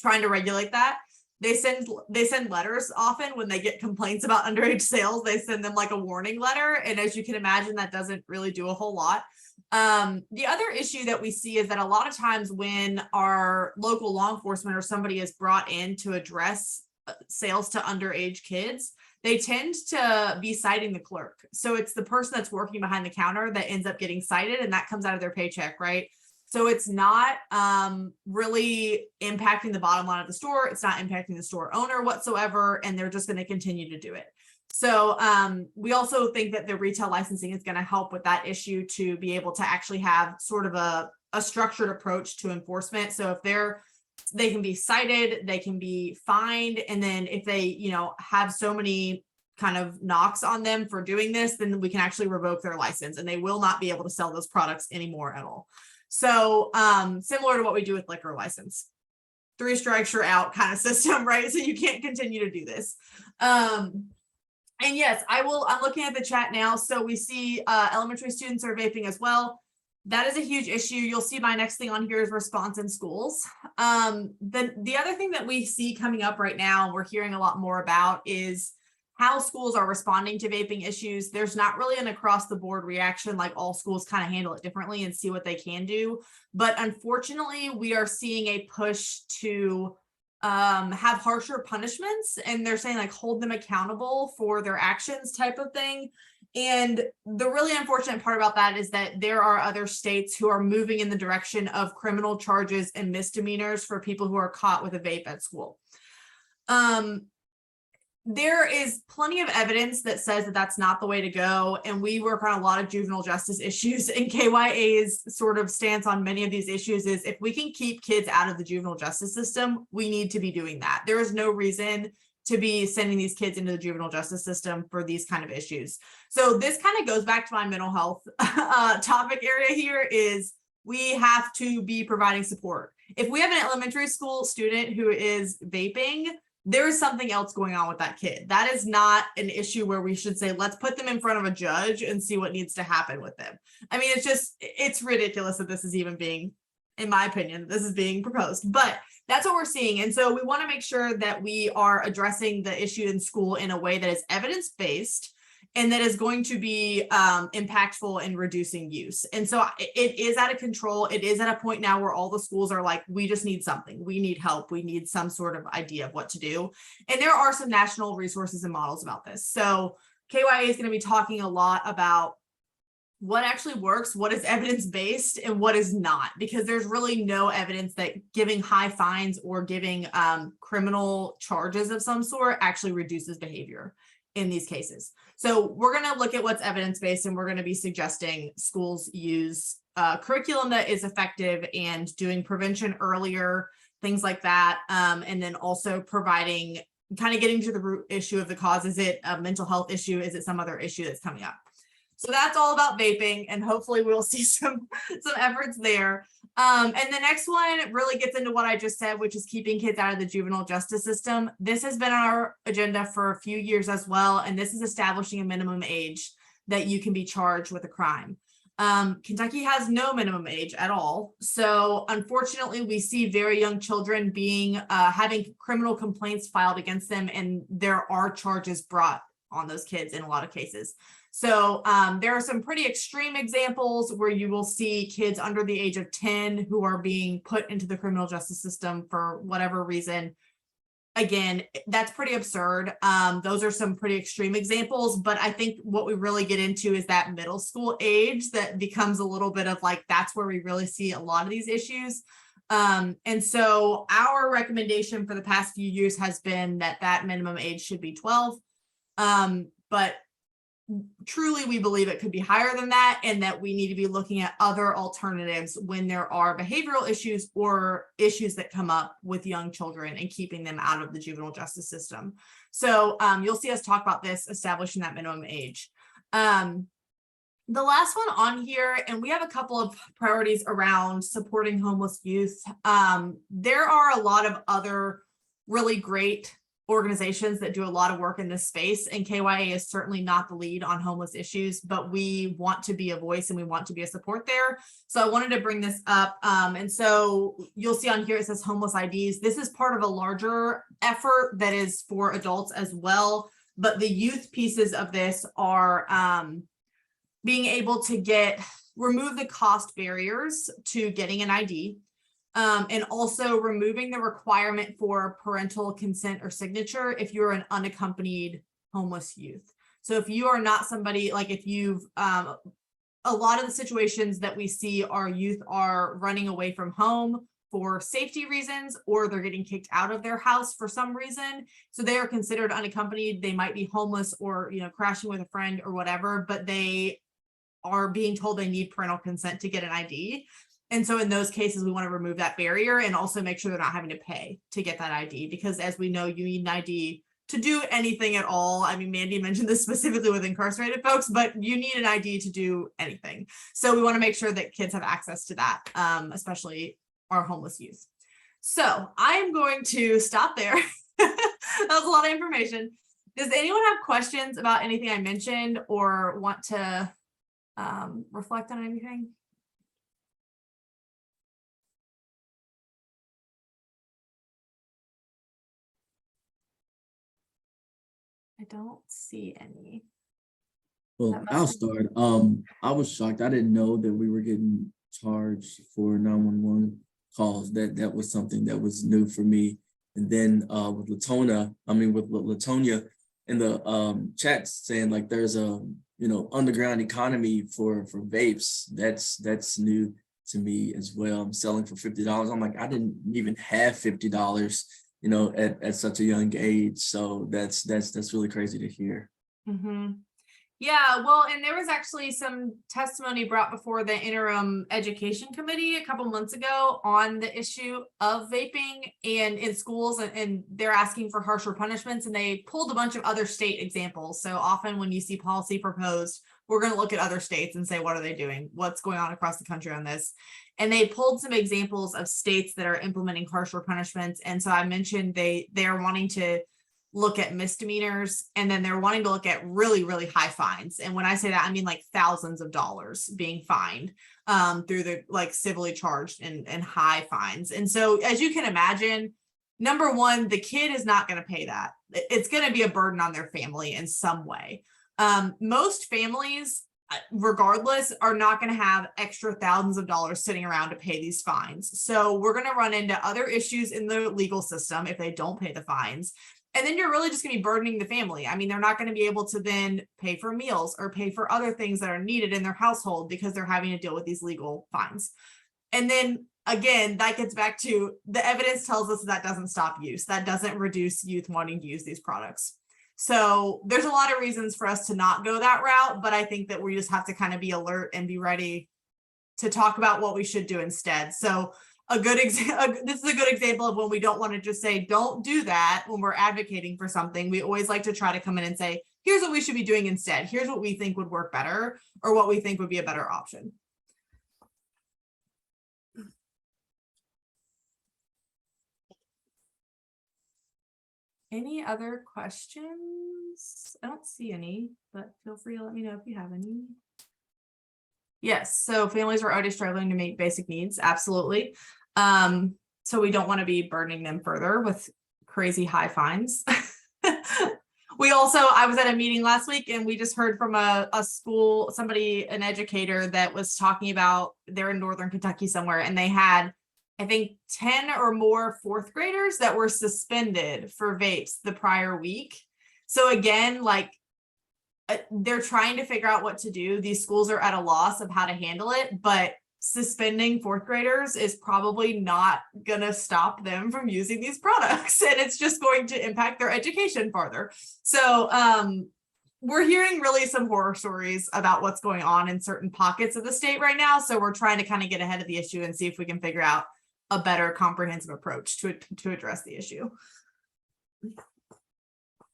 trying to regulate that. They send letters often when they get complaints about underage sales. They send them like a warning letter, and as you can imagine, that doesn't really do a whole lot. The other issue that we see is that a lot of times when our local law enforcement or somebody is brought in to address sales to underage kids, they tend to be citing the clerk. So it's the person that's working behind the counter that ends up getting cited, and that comes out of their paycheck, right? So it's not really impacting the bottom line of the store. It's not impacting the store owner whatsoever, and they're just going to continue to do it. So we also think that the retail licensing is going to help with that issue, to be able to actually have sort of a structured approach to enforcement. So if they can be cited, they can be fined, and then if they, have so many kind of knocks on them for doing this, then we can actually revoke their license, and they will not be able to sell those products anymore at all. So similar to what we do with liquor license, 3 strikes you're out kind of system, right? So you can't continue to do this. And yes, I'm looking at the chat now. So we see elementary students are vaping as well. That is a huge issue. You'll see my next thing on here is response in schools. The other thing that we see coming up right now, and we're hearing a lot more about, is how schools are responding to vaping issues. There's not really an across the board reaction, like all schools kind of handle it differently and see what they can do. But unfortunately, we are seeing a push to have harsher punishments, and they're saying like hold them accountable for their actions type of thing. And the really unfortunate part about that is that there are other states who are moving in the direction of criminal charges and misdemeanors for people who are caught with a vape at school. There is plenty of evidence that says that that's not the way to go. And we work on a lot of juvenile justice issues, and KYA's sort of stance on many of these issues is if we can keep kids out of the juvenile justice system, we need to be doing that. There is no reason to be sending these kids into the juvenile justice system for these kind of issues. So this kind of goes back to my mental health topic area here is we have to be providing support. If we have an elementary school student who is vaping, there is something else going on with that kid. That is not an issue where we should say, let's put them in front of a judge and see what needs to happen with them. I mean, it's ridiculous that this is even being, in my opinion, this is being proposed, but that's what we're seeing. And so we want to make sure that we are addressing the issue in school in a way that is evidence-based and that is going to be impactful in reducing use. And so it is out of control. It is at a point now where all the schools are like, we just need something. We need help. We need some sort of idea of what to do. And there are some national resources and models about this. So KYA is going to be talking a lot about what actually works, what is evidence-based and what is not, because there's really no evidence that giving high fines or giving criminal charges of some sort actually reduces behavior in these cases. So we're going to look at what's evidence-based, and we're going to be suggesting schools use curriculum that is effective and doing prevention earlier, things like that. And then also providing, kind of getting to the root issue of the cause. Is it a mental health issue? Is it some other issue that's coming up? So that's all about vaping, and hopefully we'll see some efforts there. And the next one really gets into what I just said, which is keeping kids out of the juvenile justice system. This has been on our agenda for a few years as well, and this is establishing a minimum age that you can be charged with a crime. Kentucky has no minimum age at all. So unfortunately, we see very young children being having criminal complaints filed against them, and there are charges brought on those kids in a lot of cases. So there are some pretty extreme examples where you will see kids under the age of 10 who are being put into the criminal justice system for whatever reason. Again, that's pretty absurd. Those are some pretty extreme examples, but I think what we really get into is that middle school age that becomes a little bit of like, that's where we really see a lot of these issues. And so our recommendation for the past few years has been that minimum age should be 12. But truly, we believe it could be higher than that, and that we need to be looking at other alternatives when there are behavioral issues or issues that come up with young children and keeping them out of the juvenile justice system. So you'll see us talk about this, establishing that minimum age. The last one on here, and we have a couple of priorities around supporting homeless youth. There are a lot of other really great organizations that do a lot of work in this space, and KYA is certainly not the lead on homeless issues, but we want to be a voice and we want to be a support there. So I wanted to bring this up. And so you'll see on here, it says homeless IDs. This is part of a larger effort that is for adults as well. But the youth pieces of this are being able to remove the cost barriers to getting an ID. And also removing the requirement for parental consent or signature if you're an unaccompanied homeless youth. So if you are not somebody, like if you've, a lot of the situations that we see are youth are running away from home for safety reasons, or they're getting kicked out of their house for some reason. So they are considered unaccompanied. They might be homeless or, crashing with a friend or whatever, but they are being told they need parental consent to get an ID. And so in those cases, we want to remove that barrier and also make sure they're not having to pay to get that ID, because as we know, you need an ID to do anything at all. I mean, Mandy mentioned this specifically with incarcerated folks, but you need an ID to do anything. So we want to make sure that kids have access to that, especially our homeless youth. So I'm going to stop there. That was a lot of information. Does anyone have questions about anything I mentioned or want to reflect on anything? I don't see any. Well, I'll start. I was shocked. I didn't know that we were getting charged for 911 calls. That was something that was new for me. And then with Latonia, in the chat saying like there's a underground economy for vapes. That's new to me as well. I'm selling for $50. I'm like, I didn't even have $50, at such a young age. So that's really crazy to hear. Mm-hmm. Yeah, well, and there was actually some testimony brought before the interim education committee a couple months ago on the issue of vaping and in schools, and they're asking for harsher punishments, and they pulled a bunch of other state examples. So often when you see policy proposed, we're going to look at other states and say, what are they doing? What's going on across the country on this? And they pulled some examples of states that are implementing harsher punishments. And so I mentioned they are wanting to look at misdemeanors, and then they're wanting to look at really, really high fines. And when I say that, I mean like thousands of dollars being fined through the like civilly charged and high fines. And so as you can imagine, number one, the kid is not going to pay that. It's going to be a burden on their family in some way. Most families, regardless, are not going to have extra thousands of dollars sitting around to pay these fines. So we're going to run into other issues in the legal system if they don't pay the fines. And then you're really just going to be burdening the family. I mean, they're not going to be able to then pay for meals or pay for other things that are needed in their household because they're having to deal with these legal fines. And then again, that gets back to the evidence tells us that doesn't stop use. That doesn't reduce youth wanting to use these products. So there's a lot of reasons for us to not go that route, but I think that we just have to kind of be alert and be ready to talk about what we should do instead. So this is a good example of when we don't want to just say, don't do that when we're advocating for something. We always like to try to come in and say, here's what we should be doing instead. Here's what we think would work better, or what we think would be a better option. Any other questions? I don't see any, but feel free to let me know if you have any. Yes, so families are already struggling to meet basic needs, absolutely. So we don't want to be burdening them further with crazy high fines. I was at a meeting last week, and we just heard from a school, an educator that was talking about they're in Northern Kentucky somewhere, and they had, I think, 10 or more fourth graders that were suspended for vapes the prior week. So again, like, they're trying to figure out what to do. These schools are at a loss of how to handle it, but suspending fourth graders is probably not going to stop them from using these products, and it's just going to impact their education farther. So we're hearing really some horror stories about what's going on in certain pockets of the state right now. So we're trying to kind of get ahead of the issue and see if we can figure out a better comprehensive approach to address the issue.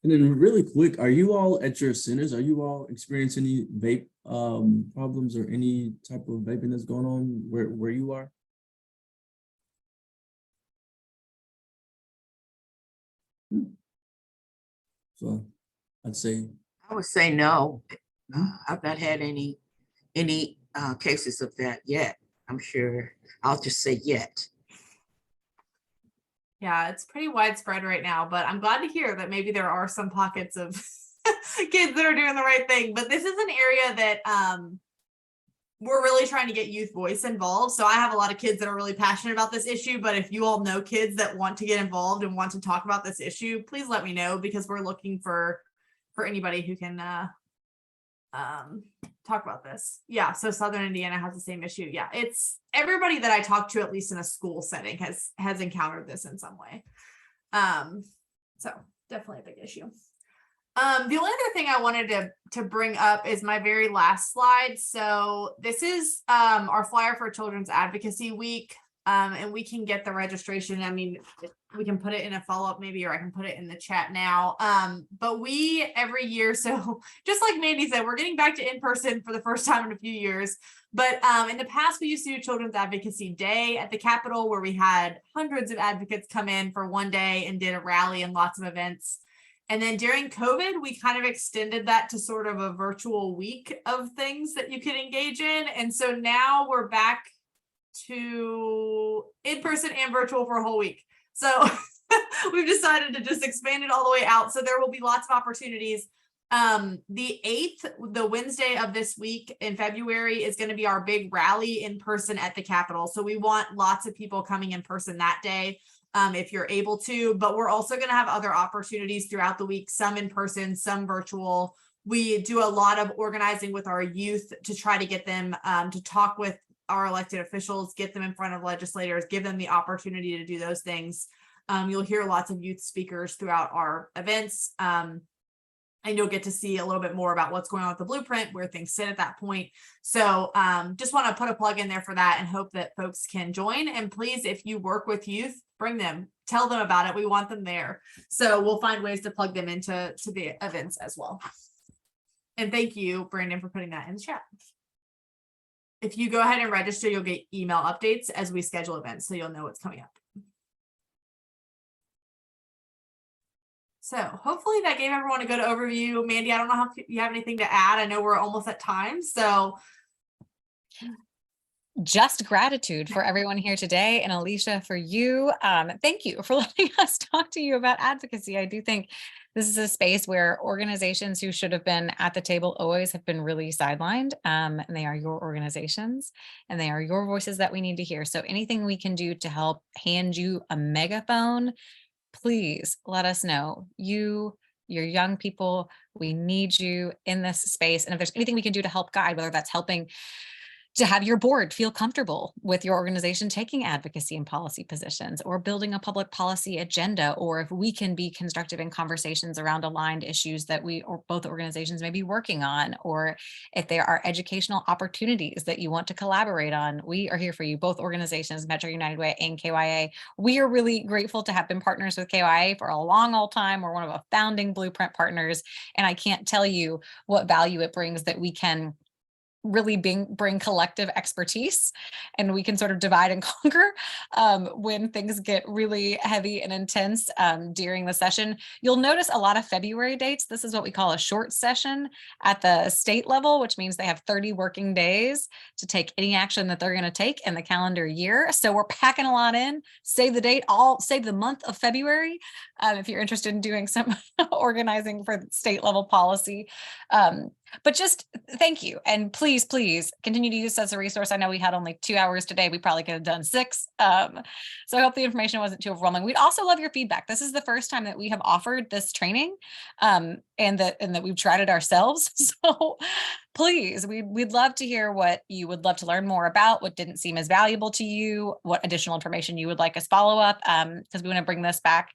And then really quick, are you all at your centers, are you all experiencing any vape problems or any type of vaping that's going on where you are? So I'd say. I would say no. I've not had any cases of that yet. I'm sure. I'll just say yet. Yeah, it's pretty widespread right now, but I'm glad to hear that maybe there are some pockets of kids that are doing the right thing. But this is an area that we're really trying to get youth voice involved. So I have a lot of kids that are really passionate about this issue, but if you all know kids that want to get involved and want to talk about this issue, please let me know, because we're looking for anybody who can talk about this. Yeah, so Southern Indiana has the same issue. Yeah, it's everybody that I talk to, at least in a school setting, has encountered this in some way. So definitely a big issue. The only other thing I wanted to bring up is my very last slide. So this is our flyer for Children's Advocacy Week. And we can get the registration. I mean, we can put it in a follow-up maybe, or I can put it in the chat now. But we every year, so just like Mandy said, we're getting back to in-person for the first time in a few years. But in the past, we used to do Children's Advocacy Day at the Capitol, where we had hundreds of advocates come in for one day and did a rally and lots of events. And then during COVID, we kind of extended that to sort of a virtual week of things that you could engage in. And so now we're back to in-person and virtual for a whole week. So we've decided to just expand it all the way out. So there will be lots of opportunities The 8th, the Wednesday of this week in February, is going to be our big rally in person at the Capitol. So we want lots of people coming in person that day, if you're able to, but we're also going to have other opportunities throughout the week, some in person, some virtual. We do a lot of organizing with our youth to try to get them to talk with our elected officials, get them in front of legislators, give them the opportunity to do those things. You'll hear lots of youth speakers throughout our events. And you'll get to see a little bit more about what's going on with the blueprint, where things sit at that point. So just want to put a plug in there for that and hope that folks can join. And please, if you work with youth, bring them, tell them about it. We want them there. So we'll find ways to plug them into the events as well. And thank you, Brandon, for putting that in the chat. If you go ahead and register, you'll get email updates as we schedule events, so you'll know what's coming up. So hopefully that gave everyone a good overview. Mandy, I don't know if you have anything to add. I know we're almost at time, so. Just gratitude for everyone here today, and Alicia, for you. Thank you for letting us talk to you about advocacy. I do think this is a space where organizations who should have been at the table always have been really sidelined, and they are your organizations, and they are your voices that we need to hear. So anything we can do to help hand you a megaphone, please let us know. You're young people, we need you in this space. And if there's anything we can do to help guide, whether that's helping to have your board feel comfortable with your organization taking advocacy and policy positions, or building a public policy agenda, or if we can be constructive in conversations around aligned issues that we or both organizations may be working on, or if there are educational opportunities that you want to collaborate on, we are here for you, both organizations, Metro United Way and KYA. We are really grateful to have been partners with KYA for a long old time. We're one of the founding Blueprint partners, and I can't tell you what value it brings that we can really bring collective expertise, and we can sort of divide and conquer when things get really heavy and intense during the session. You'll notice a lot of February dates. This is what we call a short session at the state level, which means they have 30 working days to take any action that they're going to take in the calendar year. So we're packing a lot in. Save the date, save the month of February if you're interested in doing some organizing for state level policy. But just thank you. And please continue to use this as a resource. I know we had only 2 hours today. We probably could have done 6. So I hope the information wasn't too overwhelming. We'd also love your feedback. This is the first time that we have offered this training and that we've tried it ourselves. So please, we'd love to hear what you would love to learn more about, what didn't seem as valuable to you, what additional information you would like us follow up, because we want to bring this back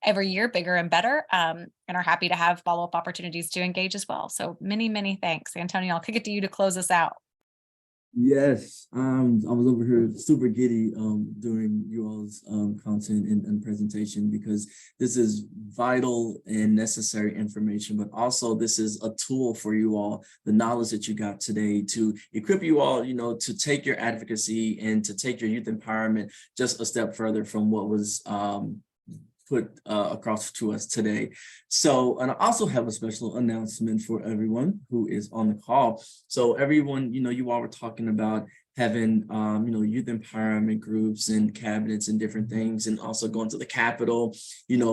every year, bigger and better, and are happy to have follow-up opportunities to engage as well. So many thanks. Antonio, I'll kick it to you to close us out. Yes, I was over here super giddy during you all's content and presentation, because this is vital and necessary information, but also this is a tool for you all, the knowledge that you got today to equip you all, to take your advocacy and to take your youth empowerment just a step further from what was put across to us today. So, and I also have a special announcement for everyone who is on the call. So everyone, you all were talking about having, youth empowerment groups and cabinets and different things, and also going to the Capitol,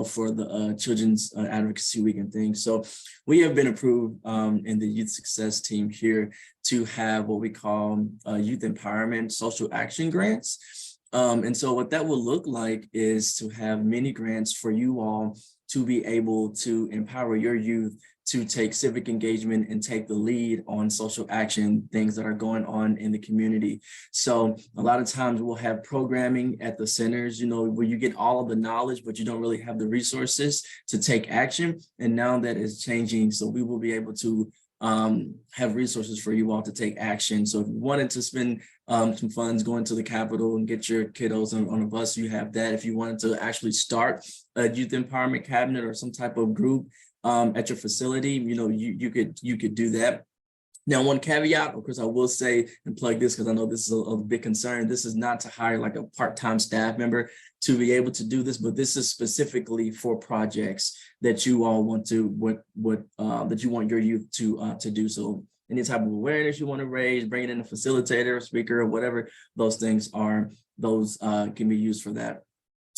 for the Children's Advocacy Week and things. So we have been approved in the Youth Success team here to have what we call Youth Empowerment Social Action Grants. And so what that will look like is to have mini grants for you all to be able to empower your youth to take civic engagement and take the lead on social action, things that are going on in the community. So a lot of times we'll have programming at the centers, where you get all of the knowledge, but you don't really have the resources to take action. And now that is changing. So we will be able to have resources for you all to take action. So if you wanted to spend some funds going to the Capitol and get your kiddos on a bus, you have that. If you wanted to actually start a youth empowerment cabinet or some type of group at your facility, you could do that. Now, one caveat, of course, I will say and plug this because I know this is a big concern. This is not to hire like a part-time staff member to be able to do this, but this is specifically for projects that you all want to that you want your youth to do. So any type of awareness you want to raise, bringing in a facilitator, a speaker, or whatever those things are, those can be used for that.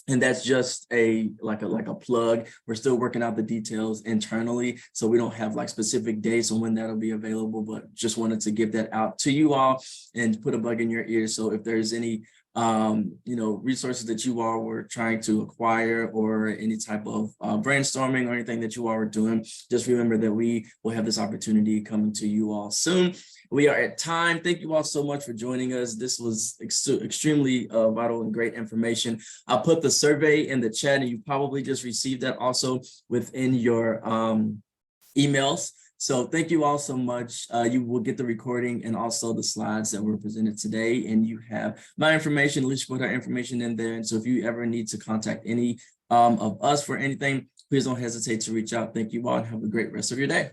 And that's just like a plug. We're still working out the details internally, so we don't have like specific dates on when that'll be available, but just wanted to give that out to you all and put a bug in your ear. So if there's any resources that you all were trying to acquire or any type of brainstorming or anything that you all are doing, just remember that we will have this opportunity coming to you all soon. We are at time. Thank you all so much for joining us. This was extremely vital and great information. I'll put the survey in the chat, and you probably just received that also within your emails. So thank you all so much. You will get the recording and also the slides that were presented today. And you have my information. Let's put our information in there. And so if you ever need to contact any of us for anything, please don't hesitate to reach out. Thank you all and have a great rest of your day.